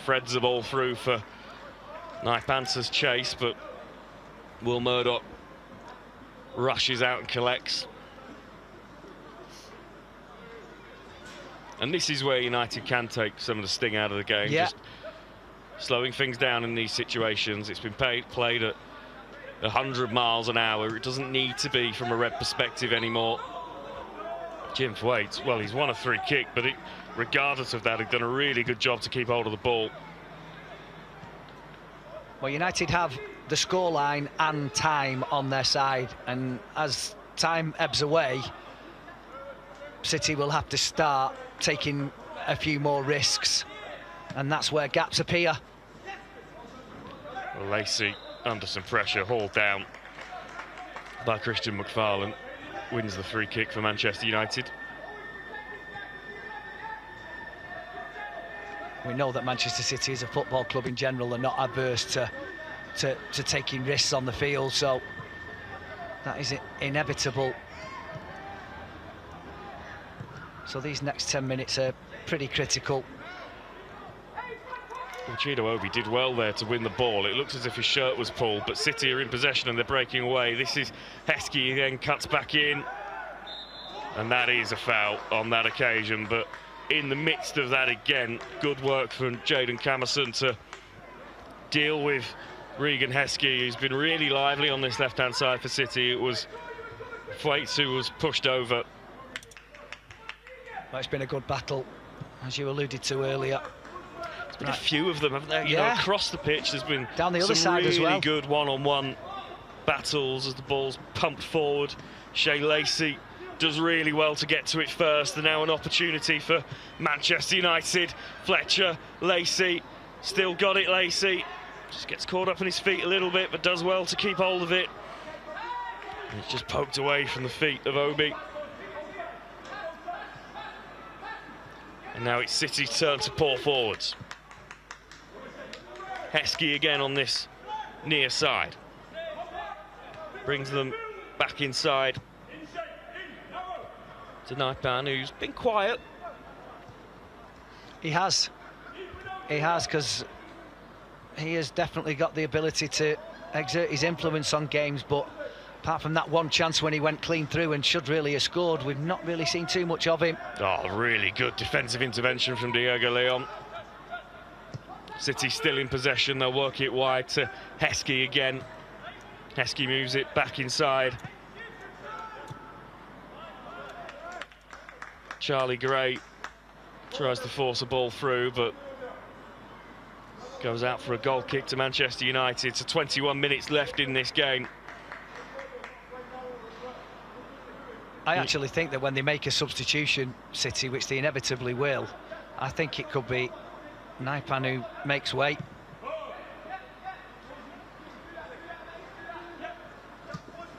threads the ball through for Knife Panthers chase, but Will Murdoch rushes out and collects. And this is where United can take some of the sting out of the game. Just slowing things down in these situations. It's been played at 100 miles an hour. It doesn't need to be from a red perspective anymore. Jim Thwaites, well, he's won a free kick, but regardless of that, he's done a really good job to keep hold of the ball. Well, United have the scoreline and time on their side, and as time ebbs away, City will have to start taking a few more risks, and that's where gaps appear. Well, Lacey, under some pressure, hauled down by Christian McFarlane, wins the free kick for Manchester United. We know that Manchester City as a football club in general are not averse to taking risks on the field, so that is inevitable. So these next 10 minutes are pretty critical. Well, Chido Obi did well there to win the ball. It looks as if his shirt was pulled, but City are in possession and they're breaking away. This is Heskey, then cuts back in, and that is a foul on that occasion. But in the midst of that, again, good work from Jaden Camerson to deal with Regan Heskey, who's been really lively on this left-hand side for City. It was Thwaites who was pushed over. Well, it's been a good battle, as you alluded to earlier. There's been a few of them, haven't there? You know, across the pitch, there's been down the other side really as well. Good one-on-one battles as the ball's pumped forward. Shea Lacey does really well to get to it first, and now an opportunity for Manchester United. Fletcher, Lacey, still got it, Lacey. Just gets caught up on his feet a little bit, but does well to keep hold of it. And it's just poked away from the feet of Obi. And now it's City's turn to pour forwards. Heskey again on this near side. Brings them back inside to Naipan, who's been quiet. He has, because he has definitely got the ability to exert his influence on games, but apart from that one chance when he went clean through and should really have scored, we've not really seen too much of him. Oh, really good defensive intervention from Diego Leon. City still in possession, they'll work it wide to Heskey again. Heskey moves it back inside. Charlie Gray tries to force a ball through, but goes out for a goal kick to Manchester United. So 21 minutes left in this game. I actually think that when they make a substitution, City, which they inevitably will, I think it could be Naipan who makes way.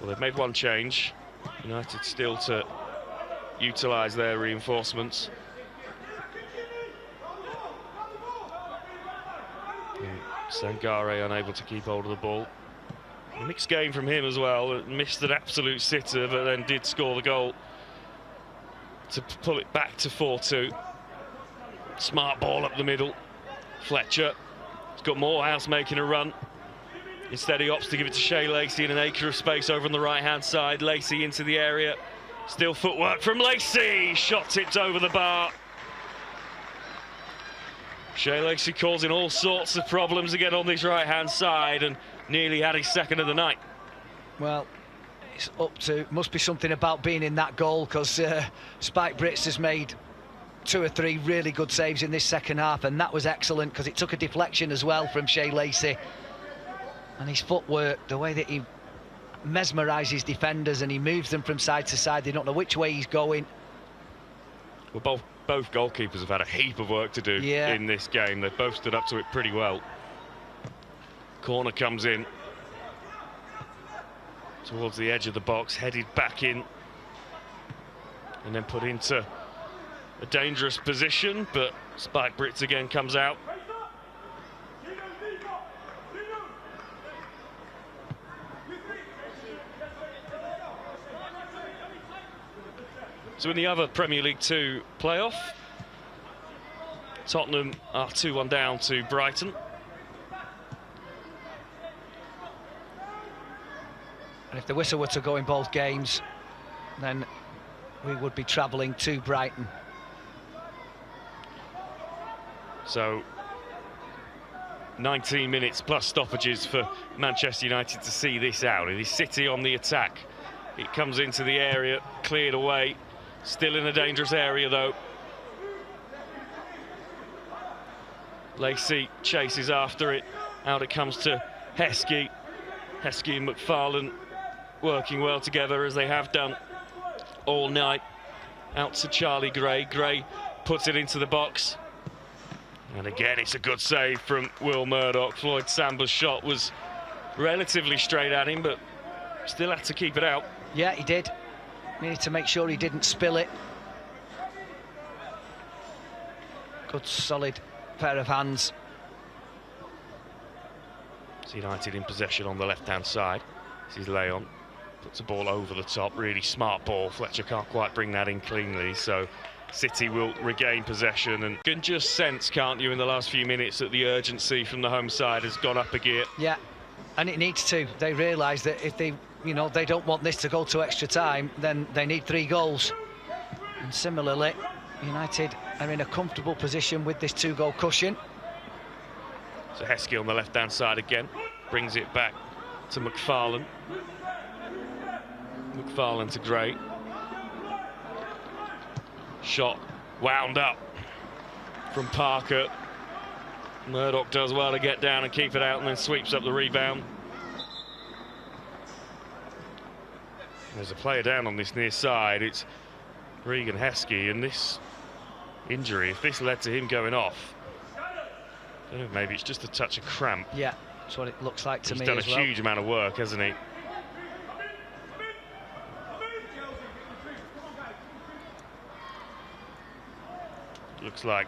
Well, they've made one change. United still to utilise their reinforcements. And Sangare unable to keep hold of the ball. A mixed game from him as well. Missed an absolute sitter, but then did score the goal to pull it back to 4-2. Smart ball up the middle. Fletcher has got Morehouse making a run. Instead he opts to give it to Shea Lacey in an acre of space over on the right-hand side. Lacey into the area. Still footwork from Lacey. Shot tipped over the bar. Shea Lacey causing all sorts of problems again on this right-hand side and nearly had his second of the night. Well, it's up to, must be something about being in that goal, because Spike Britz has made 2 or 3 really good saves in this second half, and that was excellent because it took a deflection as well from Shea Lacey. And his footwork, the way that he mesmerises defenders and he moves them from side to side, they don't know which way he's going. Well, both goalkeepers have had a heap of work to do in this game. They've both stood up to it pretty well. Corner comes in towards the edge of the box, headed back in and then put into a dangerous position, but Spike Britz again comes out. So in the other Premier League 2 playoff, Tottenham are 2-1 down to Brighton. And if the whistle were to go in both games, then we would be travelling to Brighton. So 19 minutes plus stoppages for Manchester United to see this out. It is City on the attack. It comes into the area, cleared away. Still in a dangerous area though. Lacey chases after it. Out it comes to Heskey. Heskey and McFarlane working well together as they have done all night. Out to Charlie Gray. Gray puts it into the box. And again, it's a good save from Will Murdoch. Floyd Samba's shot was relatively straight at him, but still had to keep it out. Yeah, he did. Needed to make sure he didn't spill it. Good, solid pair of hands. It's United in possession on the left-hand side. This is Leon. Puts the ball over the top. Really smart ball. Fletcher can't quite bring that in cleanly, so City will regain possession. And you can just sense, can't you, in the last few minutes that the urgency from the home side has gone up a gear. Yeah, and it needs to. They realise that if they, they don't want this to go to extra time, then they need 3 goals. And similarly, United are in a comfortable position with this 2-goal cushion. So Heskey on the left-hand side again, brings it back to McFarlane. McFarlane to Gray. Shot wound up from Parker. Murdoch does well to get down and keep it out, and then sweeps up the rebound. There's a player down on this near side. It's Regan Heskey, and this injury, if this led to him going off, I don't know, maybe it's just a touch of cramp. Yeah, that's what it looks like to me as well. He's done a huge amount of work, hasn't he? Looks like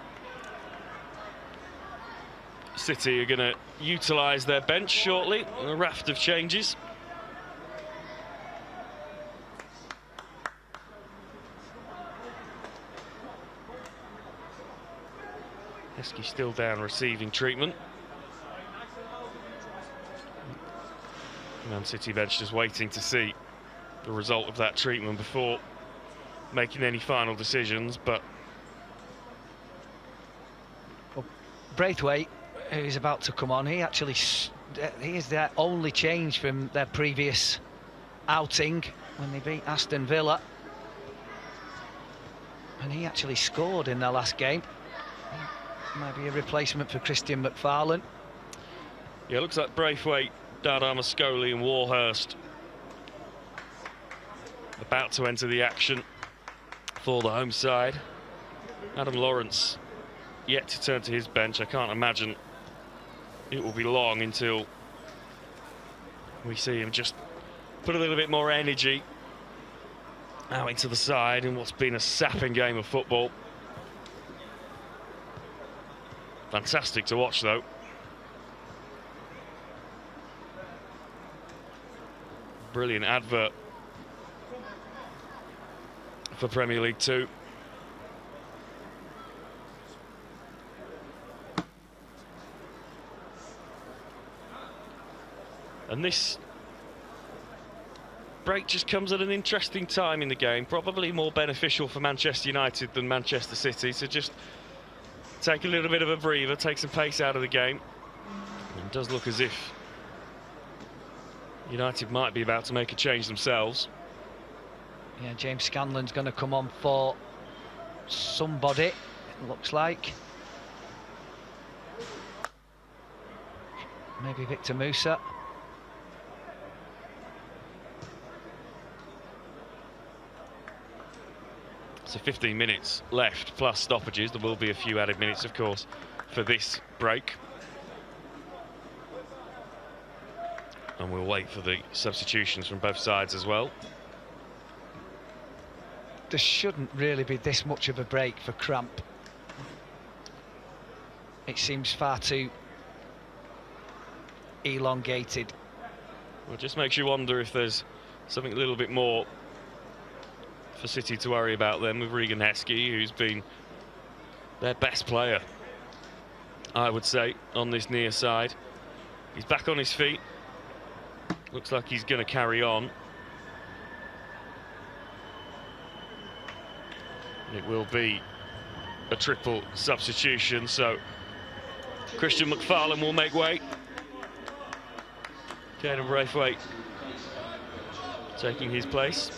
City are going to utilise their bench shortly. A raft of changes. Heskey still down, receiving treatment. Man City bench just waiting to see the result of that treatment before making any final decisions, but Braithwaite, who's about to come on, he is their only change from their previous outing when they beat Aston Villa, and he actually scored in their last game. Might be a replacement for Christian McFarlane. Yeah, it looks like Braithwaite, Dada Mascoli and Warhurst about to enter the action for the home side. Adam Lawrence yet to turn to his bench. I can't imagine it will be long until we see him just put a little bit more energy out into the side in what's been a sapping game of football. Fantastic to watch, though. Brilliant advert for Premier League 2. And this break just comes at an interesting time in the game, probably more beneficial for Manchester United than Manchester City, to just take a little bit of a breather, take some pace out of the game. It does look as if United might be about to make a change themselves. Yeah, James Scanlon's going to come on for somebody, it looks like. Maybe Victor Musa. So 15 minutes left, plus stoppages. There will be a few added minutes, of course, for this break. And we'll wait for the substitutions from both sides as well. There shouldn't really be this much of a break for cramp. It seems far too elongated. Well, it just makes you wonder if there's something a little bit more for City to worry about then, with Regan Heskey, who's been their best player, I would say, on this near side. He's back on his feet. Looks like he's going to carry on. It will be a triple substitution, so Christian McFarlane will make way. Caden Braithwaite taking his place.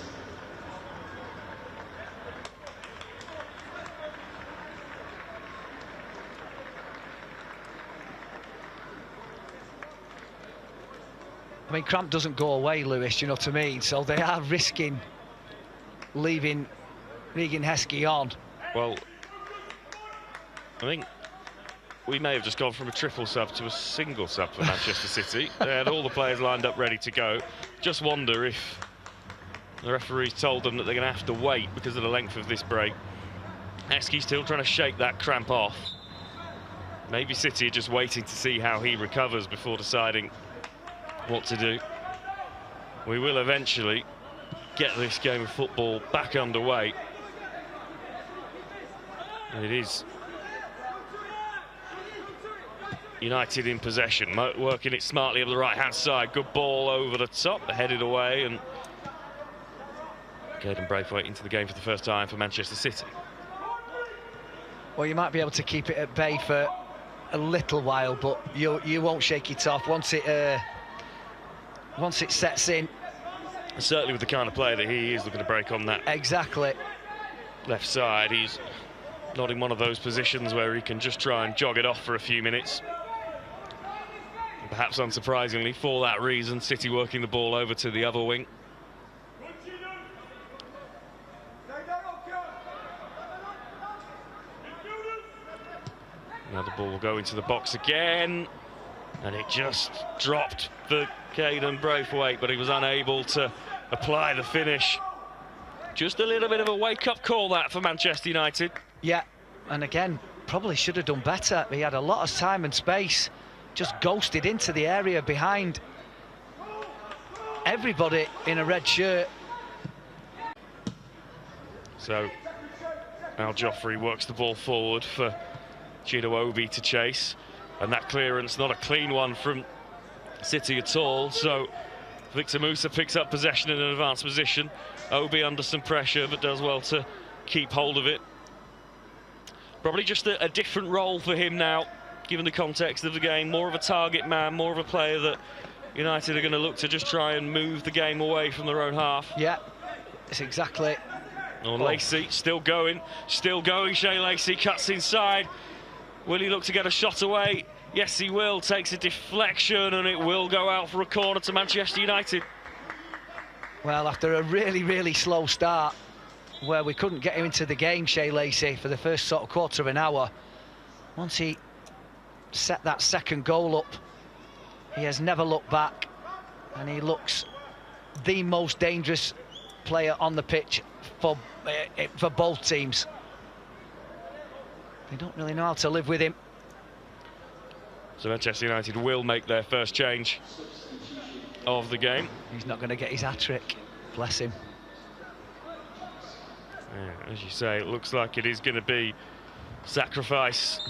I mean, cramp doesn't go away, Lewis, you know what I mean? So they are risking leaving Regan Heskey on. Well, I think we may have just gone from a triple sub to a single sub for Manchester City. They had all the players lined up ready to go. Just wonder if the referees told them that they're going to have to wait because of the length of this break. Heskey still trying to shake that cramp off. Maybe City are just waiting to see how he recovers before deciding what to do. We will eventually get this game of football back underway. And it is United in possession, working it smartly up the right-hand side. Good ball over the top, headed away, and Caden Braithwaite into the game for the first time for Manchester City. Well, you might be able to keep it at bay for a little while, but you won't shake it off once it sets in. Certainly with the kind of player that he is, looking to break on that Exactly. left side. He's not in one of those positions where he can just try and jog it off for a few minutes. And perhaps unsurprisingly, for that reason, City working the ball over to the other wing. Now the ball will go into the box again, and it just dropped for Caden Braithwaite, but he was unable to apply the finish. Just a little bit of a wake-up call, that, for Manchester United. Yeah, and again, probably should have done better. He had a lot of time and space, just ghosted into the area behind everybody in a red shirt. So Al Joffrey works the ball forward for Chido to chase, and that clearance not a clean one from City at all. So Victor Musa picks up possession in an advanced position. Obi under some pressure, but does well to keep hold of it. Probably just a different role for him now, given the context of the game. More of a target man, more of a player that United are going to look to just try and move the game away from their own half. Yeah, it's exactly. Lacey still going, Shea Lacey cuts inside. Will he look to get a shot away? Yes, he will. Takes a deflection, and it will go out for a corner to Manchester United. Well, after a really, really slow start, where we couldn't get him into the game, Shea Lacey, for the first sort of quarter of an hour, once he set that second goal up, he has never looked back, and he looks the most dangerous player on the pitch for both teams. They don't really know how to live with him. So Manchester United will make their first change of the game. He's not going to get his hat-trick. Bless him. Yeah, as you say, it looks like it is going to be sacrifice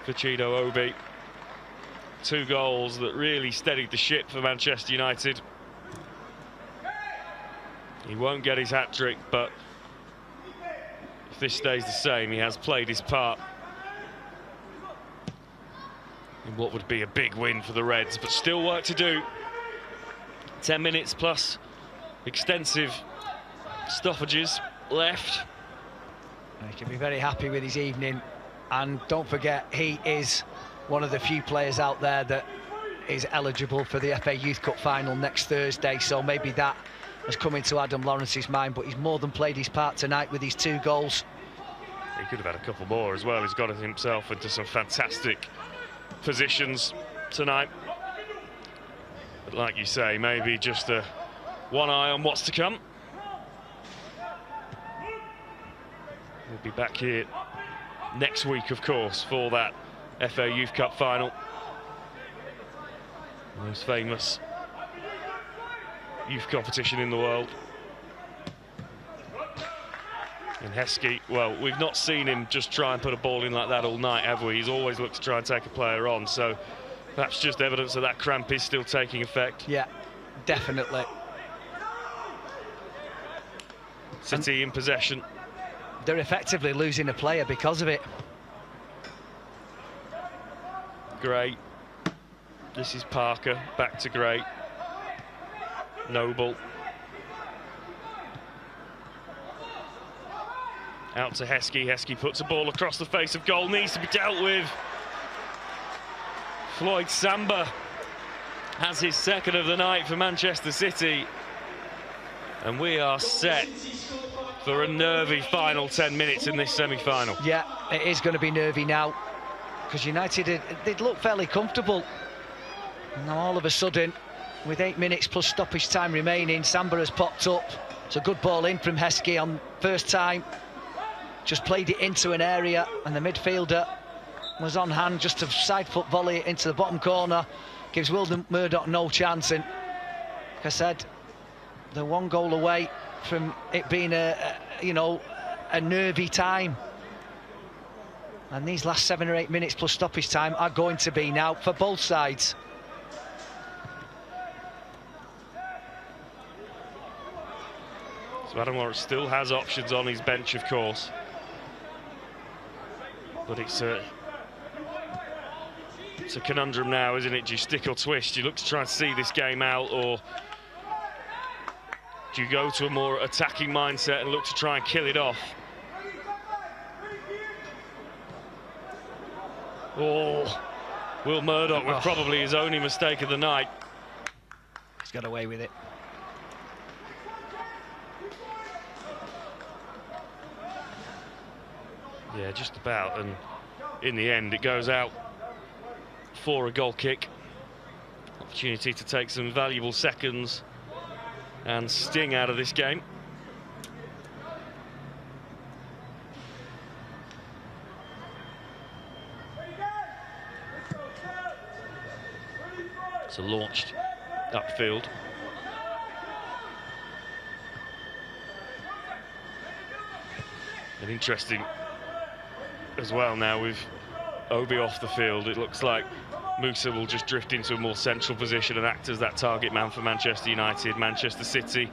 for Chido Obi. 2 goals that really steadied the ship for Manchester United. He won't get his hat-trick, but if this stays the same, he has played his part in what would be a big win for the Reds, but still work to do. 10 minutes plus extensive stoppages left. He can be very happy with his evening, and don't forget, he is one of the few players out there that is eligible for the FA Youth Cup final next Thursday, so maybe that has come into Adam Lawrence's mind, but he's more than played his part tonight with his 2 goals. He could have had a couple more as well. He's got himself into some fantastic positions tonight. But like you say, maybe just one eye on what's to come. We'll be back here next week, of course, for that FA Youth Cup final. The most famous youth competition in the world. And Heskey, well, we've not seen him just try and put a ball in like that all night, have we? He's always looked to try and take a player on, so perhaps just evidence that that cramp is still taking effect. Yeah, definitely. City in possession. They're effectively losing a player because of it. Gray. This is Parker, back to Gray. Noble. Out to Heskey. Heskey puts a ball across the face of goal. Needs to be dealt with. Floyd Samba has his 2nd of the night for Manchester City. And we are set for a nervy final 10 minutes in this semi-final. Yeah, it is going to be nervy now, because United, they'd look fairly comfortable. Now all of a sudden, with 8 minutes plus stoppage time remaining, Samba has popped up. It's a good ball in from Heskey on first time. Just played it into an area, and the midfielder was on hand just to side foot volley it into the bottom corner. Gives Wilden Murdoch no chance, and like I said, they're 1 goal away from it being a nervy time. And these last 7 or 8 minutes plus stoppage time are going to be now for both sides. So Adam Lawrence still has options on his bench, of course. But it's a conundrum now, isn't it? Do you stick or twist? Do you look to try and see this game out, or do you go to a more attacking mindset and look to try and kill it off? Oh, Will Murdoch with probably his only mistake of the night. He's got away with it. Yeah, just about, and in the end it goes out for a goal kick. Opportunity to take some valuable seconds and sting out of this game. So launched upfield. And interesting as well now with Obi off the field. It looks like Musa will just drift into a more central position and act as that target man for Manchester United. Manchester City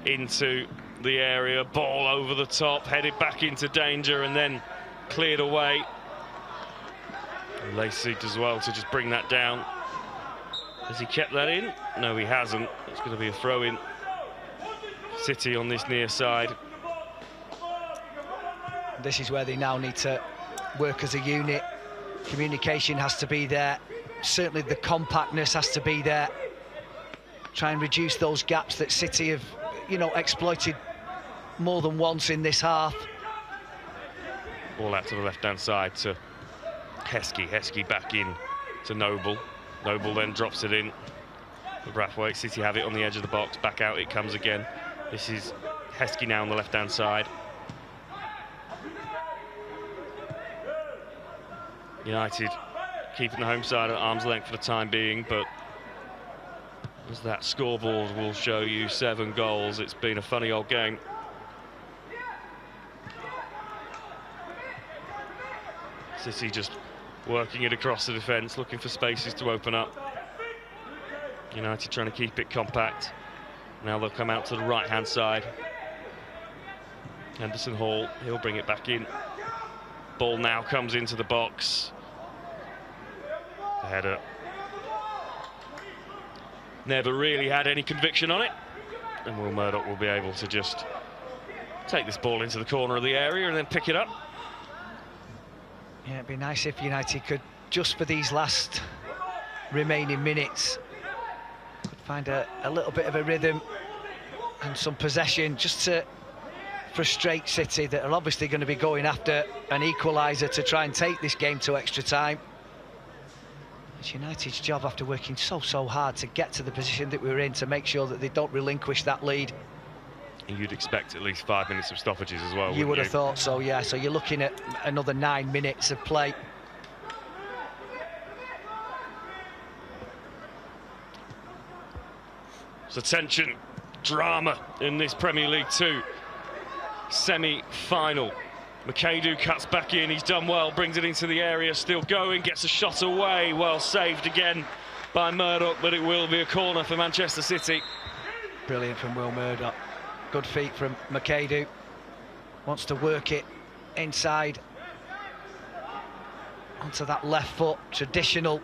into the area, ball over the top, headed back into danger and then cleared away. And Lacey as well to just bring that down. Has he kept that in? No, he hasn't. It's going to be a throw-in. City on this near side. This is where they now need to work as a unit. Communication has to be there. Certainly the compactness has to be there. Try and reduce those gaps that City have, exploited more than once in this half. Ball out to the left-hand side to Heskey. Heskey back in to Noble. Noble then drops it in. The Brathwaite, City have it on the edge of the box. Back out it comes again. This is Heskey now on the left-hand side. United keeping the home side at arm's length for the time being, but as that scoreboard will show you, 7 goals. It's been a funny old game. City just working it across the defence, looking for spaces to open up. United trying to keep it compact. Now they'll come out to the right-hand side. Henderson Hall, he'll bring it back in. Ball now comes into the box. The header. Never really had any conviction on it. And Will Murdoch will be able to just take this ball into the corner of the area and then pick it up. Yeah, it'd be nice if United could, just for these last remaining minutes, could find a little bit of a rhythm and some possession just to frustrate City, that are obviously going to be going after an equaliser to try and take this game to extra time. It's United's job, after working so hard to get to the position that we're in, to make sure that they don't relinquish that lead. You'd expect at least 5 minutes of stoppages as well. You would have thought so, yeah. So you're looking at another 9 minutes of play. So tension, drama in this Premier League 2 semi-final. McAdoo cuts back in, he's done well, brings it into the area, still going, gets a shot away, well saved again by Murdoch, but it will be a corner for Manchester City. Brilliant from Will Murdoch. Good feet from McAdoo. Wants to work it inside onto that left foot. Traditional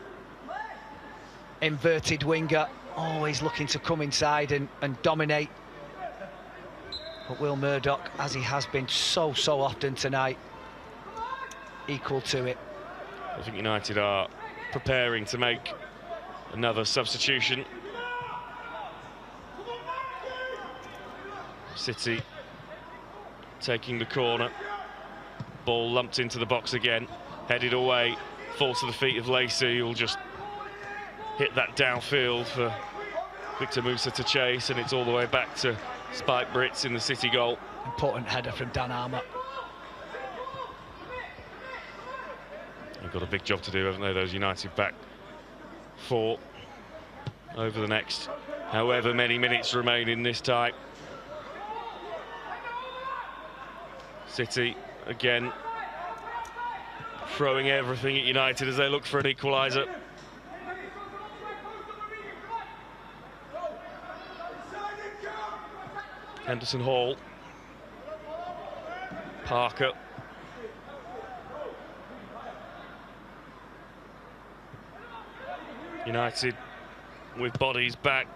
inverted winger, always looking to come inside and dominate. But Will Murdoch, as he has been so often tonight, equal to it. I think United are preparing to make another substitution. City taking the corner. Ball lumped into the box again, headed away, falls to the feet of Lacey, who'll just hit that downfield for Victor Musa to chase, and it's all the way back to Spike Brits in the City goal. Important header from Dan Armour. They've got a big job to do, haven't they, those United back four, over the next however many minutes remain in this tie. City again throwing everything at United as they look for an equaliser. Henderson Hall, Parker, United with bodies back,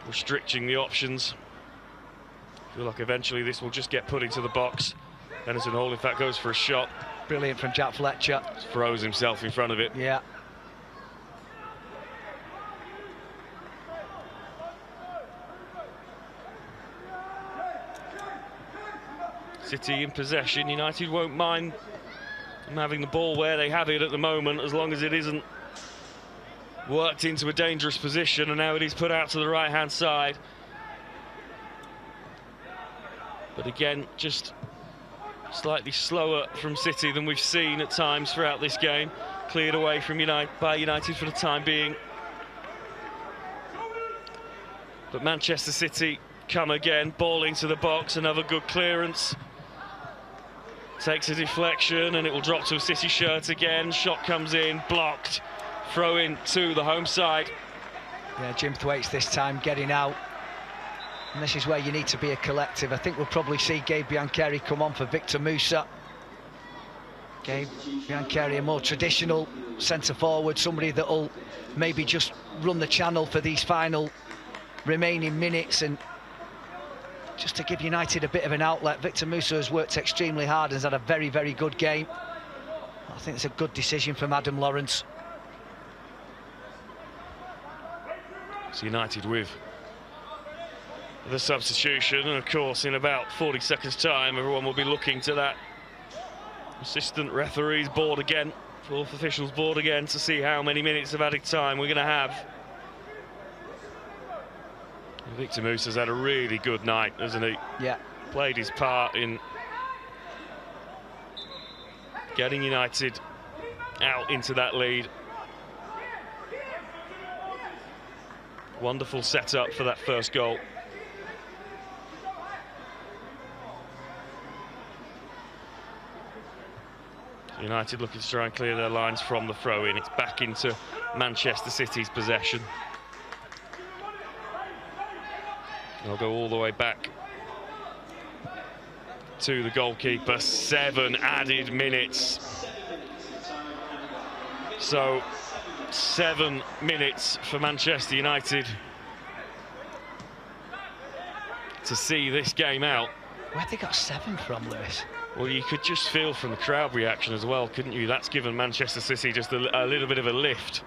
restricting the options. Feel like eventually this will just get put into the box. Henderson Hall in fact goes for a shot. Brilliant from Jack Fletcher. Just throws himself in front of it. Yeah. City in possession. United won't mind them having the ball where they have it at the moment, as long as it isn't worked into a dangerous position, and now it is put out to the right-hand side. But again, just slightly slower from City than we've seen at times throughout this game. Cleared away from by United for the time being. But Manchester City come again, ball into the box, another good clearance. Takes a deflection and it will drop to a City shirt again. Shot comes in, blocked. Throw in to the home side. Yeah, Jim Thwaites this time getting out. And this is where you need to be a collective. I think we'll probably see Gabe Biancheri come on for Victor Musa. Gabe Biancheri, a more traditional centre-forward, somebody that'll maybe just run the channel for these final remaining minutes, and just to give United a bit of an outlet. Victor Musa has worked extremely hard and has had a very good game. I think it's a good decision from Adam Lawrence. So United with the substitution, and of course in about 40 seconds time everyone will be looking to that assistant referee's board again, fourth officials board again, to see how many minutes of added time we're going to have. Victor Musa's had a really good night, hasn't he? Yeah. Played his part in getting United out into that lead. Wonderful setup for that first goal. United looking to try and clear their lines from the throw-in. It's back into Manchester City's possession. They'll go all the way back to the goalkeeper. 7 added minutes. So 7 minutes for Manchester United to see this game out. Where'd they got 7 from, Lewis? Well, you could just feel from the crowd reaction as well, couldn't you? That's given Manchester City just a little bit of a lift.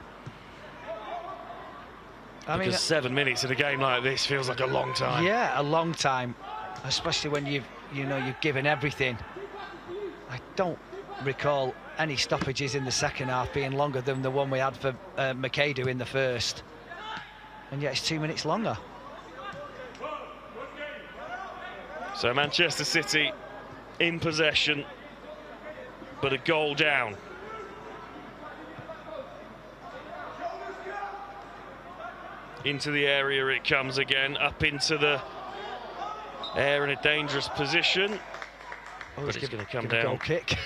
Because 7 minutes in a game like this feels like a long time. Yeah, a long time, especially when you've given everything. I don't recall any stoppages in the second half being longer than the one we had for Makeda in the first, and yet it's 2 minutes longer. So Manchester City in possession, but a goal down. Into the area it comes again, up into the air in a dangerous position. Oh, but it's going to come down. down Goal kick.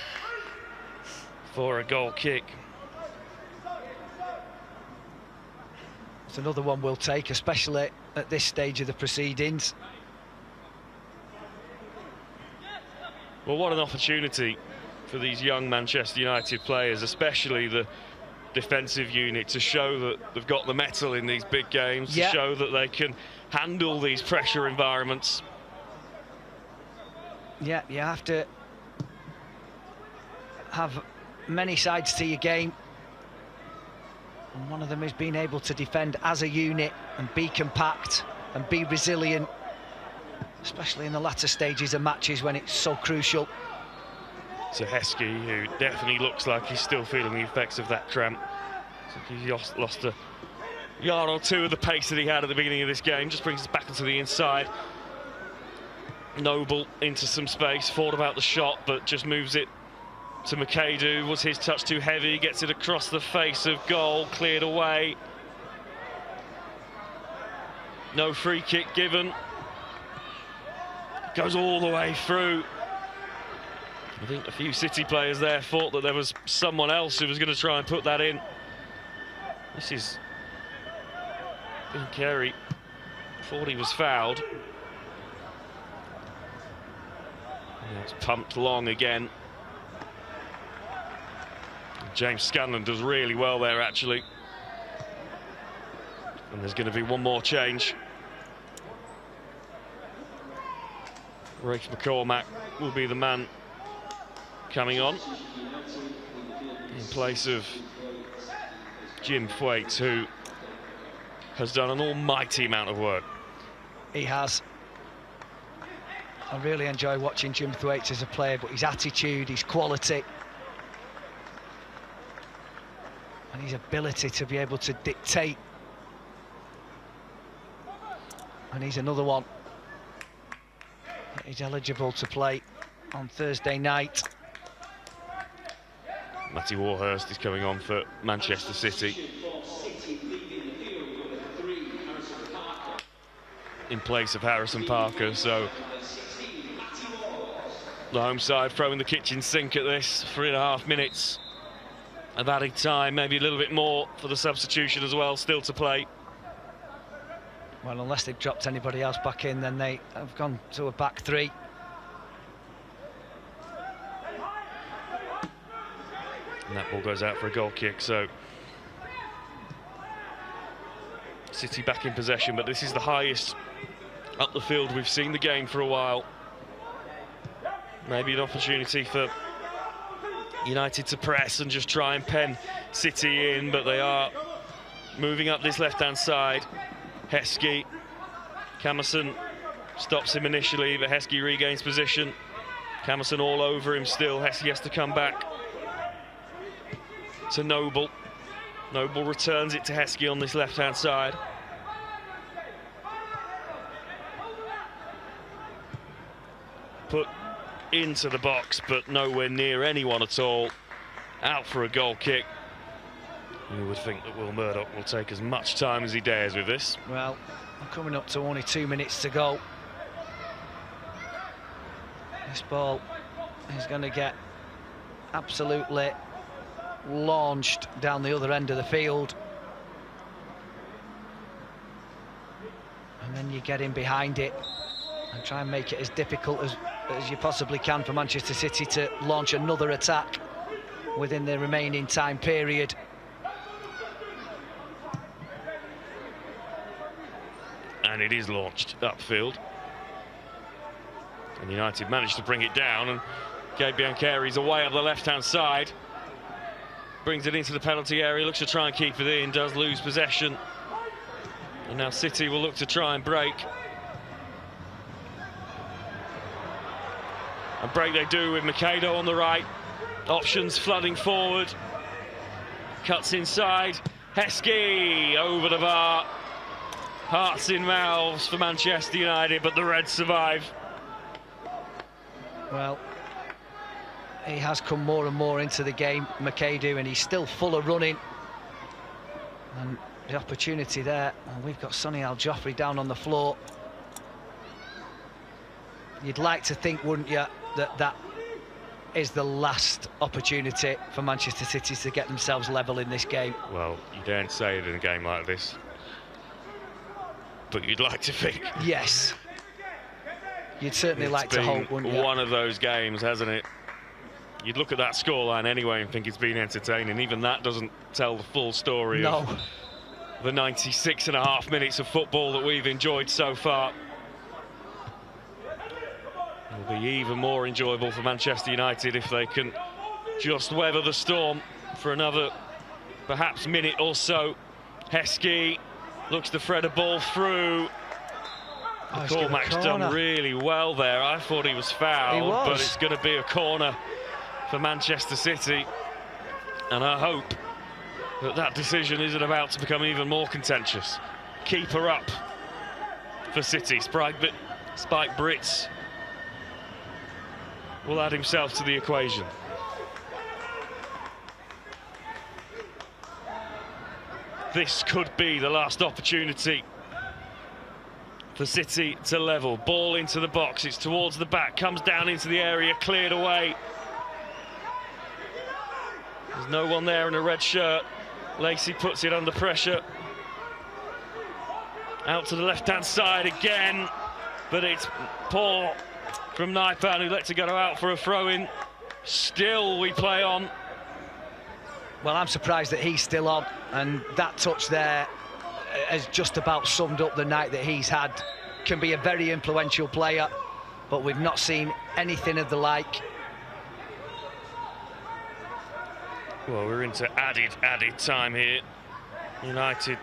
For a goal kick. It's another one we'll take, especially at this stage of the proceedings. Well, what an opportunity for these young Manchester United players, especially the defensive unit, to show that they've got the mettle in these big games, to show that they can handle these pressure environments. Yeah, you have to have many sides to your game, and one of them is being able to defend as a unit and be compact and be resilient, especially in the latter stages of matches when it's so crucial. So Heskey, who definitely looks like he's still feeling the effects of that cramp. So he lost a yard or two of the pace that he had at the beginning of this game. Just brings us back into the inside. Noble into some space, thought about the shot, but just moves it to Makeda. Was his touch too heavy? Gets it across the face of goal, cleared away. No free kick given. Goes all the way through. I think a few City players there thought that there was someone else who was going to try and put that in. This is... Ben Carey thought he was fouled. And it's pumped long again. James Scanlon does really well there, actually. And there's going to be one more change. Rafe McCormack will be the man coming on in place of Jim Thwaite, who has done an almighty amount of work. He has. I really enjoy watching Jim Thwaite as a player, but his attitude, his quality, and his ability to be able to dictate. And he's another one. He's eligible to play on Thursday night. Matty Warhurst is coming on for Manchester City in place of Harrison Parker, so the home side throwing the kitchen sink at this. 3.5 minutes of added time, maybe a little bit more for the substitution as well, still to play. Well, unless they've dropped anybody else back in, then they have gone to a back three. And that ball goes out for a goal kick, so City back in possession, but this is the highest up the field we've seen the game for a while. Maybe an opportunity for United to press and just try and pen City in, but they are moving up this left-hand side. Heskey, Camerson stops him initially, but Heskey regains position. Camerson all over him still. Heskey has to come back to Noble. Noble returns it to Heskey on this left-hand side. put into the box, but nowhere near anyone at all. Out for a goal kick. You would think that Will Murdoch will take as much time as he dares with this. Well, I'm coming up to only 2 minutes to go. This ball is going to get absolutely launched down the other end of the field. And then you get in behind it and try and make it as difficult as you possibly can for Manchester City to launch another attack within the remaining time period. And it is launched upfield. And United managed to bring it down, and Gabe Biancheri's away up the left-hand side. Brings it into the penalty area, looks to try and keep it in, does lose possession. And now City will look to try and break. And break they do with Macedo on the right. Options flooding forward. Cuts inside. Heskey over the bar. Hearts in mouths for Manchester United, but the Reds survive. Well, he has come more and more into the game, Macedo, and he's still full of running. And the opportunity there, and we've got Sonny Al-Joffrey down on the floor. You'd like to think, wouldn't you, that that is the last opportunity for Manchester City to get themselves level in this game. Well, you daren't say it in a game like this, but you'd like to think. Yes. You'd certainly like to hope, wouldn't you? One of those games, hasn't it? You'd look at that scoreline anyway and think it's been entertaining. Even that doesn't tell the full story of the 96.5 minutes of football that we've enjoyed so far. It'll be even more enjoyable for Manchester United if they can just weather the storm for another perhaps minute or so. Heskey looks to thread a ball through. Cormac's done really well there. I thought he was fouled, but it's going to be a corner for Manchester City. And I hope that that decision isn't about to become even more contentious. Keeper up for City. Spike Brits will add himself to the equation. This could be the last opportunity for City to level. Ball into the box, it's towards the back, comes down into the area, cleared away. There's no one there in a red shirt. Lacey puts it under pressure. Out to the left-hand side again, but it's poor from Naipan, who lets it go out for a throw-in. Still we play on. Well, I'm surprised that he's still on, and that touch there has just about summed up the night that he's had. Can be a very influential player, but we've not seen anything of the like. Well, we're into added time here. United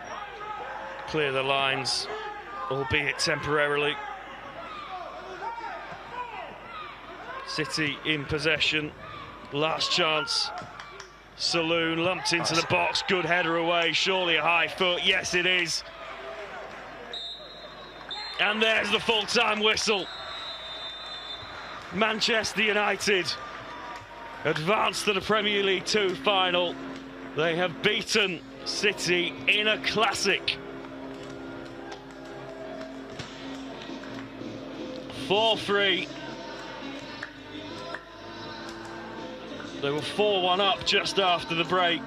clear the lines, albeit temporarily. City in possession. Last chance. Saloon lumped into the box. Good header away. Surely a high foot. Yes, it is. And there's the full-time whistle. Manchester United advanced to the Premier League 2 final. They have beaten City in a classic. 4-3. They were 4-1 up just after the break.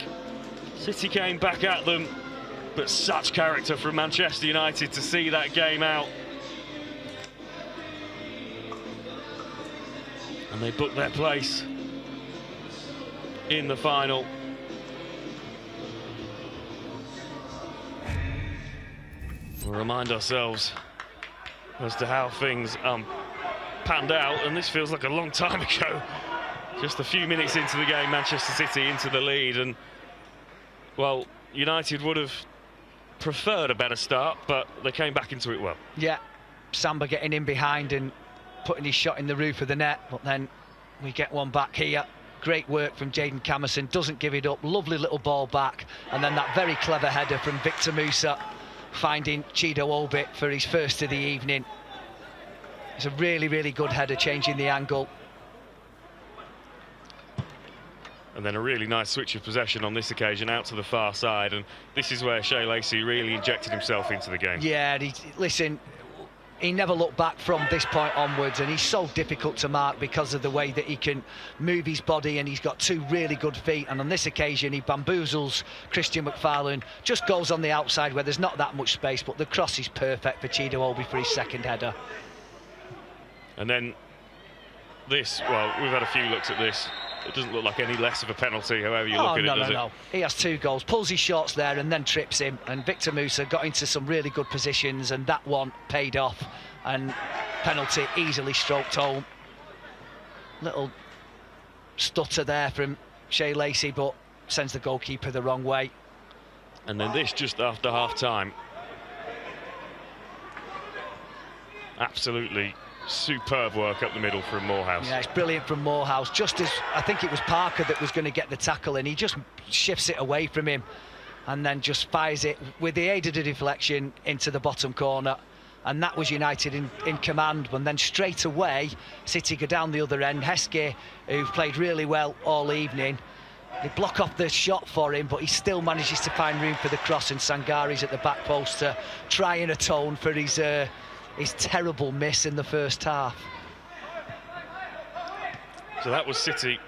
City came back at them, but such character from Manchester United to see that game out. And they booked their place in the final. We'll remind ourselves as to how things panned out, and this feels like a long time ago. Just a few minutes into the game, Manchester City into the lead, and well, United would have preferred a better start, but they came back into it well. Yeah, Samba getting in behind and putting his shot in the roof of the net, but then we get one back here. Great work from Jayden Camerson, doesn't give it up, lovely little ball back, and then that very clever header from Victor Musa, finding Chido Obi for his first of the evening. It's a really, really good header, changing the angle. And then a really nice switch of possession on this occasion out to the far side, and this is where Shea Lacey really injected himself into the game. Yeah, listen, he never looked back from this point onwards, and he's so difficult to mark because of the way that he can move his body, and he's got two really good feet. And on this occasion, he bamboozles Christian McFarlane, just goes on the outside where there's not that much space, but the cross is perfect for Chido Obi for his second header. And then this, well, we've had a few looks at this. It doesn't look like any less of a penalty, however you look at it, does it? No. He has 2 goals, pulls his shorts there and then trips him. And Victor Musa got into some really good positions, and that one paid off. And penalty easily stroked home. Little stutter there from Shea Lacey, but sends the goalkeeper the wrong way. And then this just after half-time. Absolutely superb work up the middle from Morehouse. Yeah, it's brilliant from Morehouse. Just as I think it was Parker that was going to get the tackle, and he just shifts it away from him and then just fires it with the aid of the deflection into the bottom corner. And that was United in command. And then straight away, City go down the other end. Heskey, who've played really well all evening, they block off the shot for him, but he still manages to find room for the cross, and Sangari's at the back post to try and atone for his terrible miss in the first half. So that was City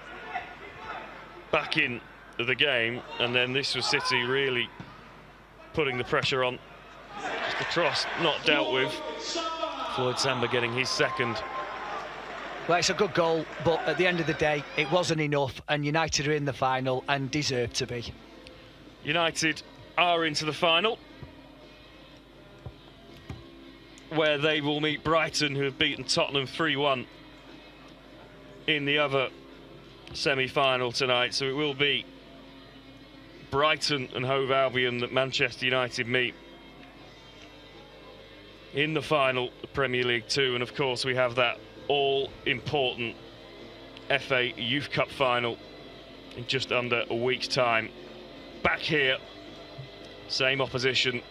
back in the game, and then this was City really putting the pressure on. Just the cross not dealt with. Floyd Samba getting his second. Well, it's a good goal, but at the end of the day, it wasn't enough, and United are in the final and deserve to be. United are into the final, where they will meet Brighton, who have beaten Tottenham 3-1 in the other semi-final tonight. So it will be Brighton and Hove Albion that Manchester United meet in the final of Premier League 2. And of course we have that all-important FA Youth Cup final in just under a week's time. Back here, same opposition,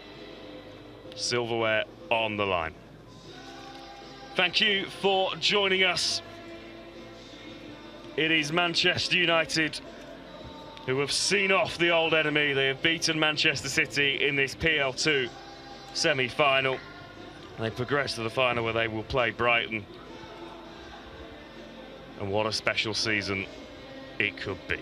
silverware on the line. Thank you for joining us. It is Manchester United who have seen off the old enemy. They have beaten Manchester City in this PL2 semi-final. They progress to the final where they will play Brighton. And what a special season it could be.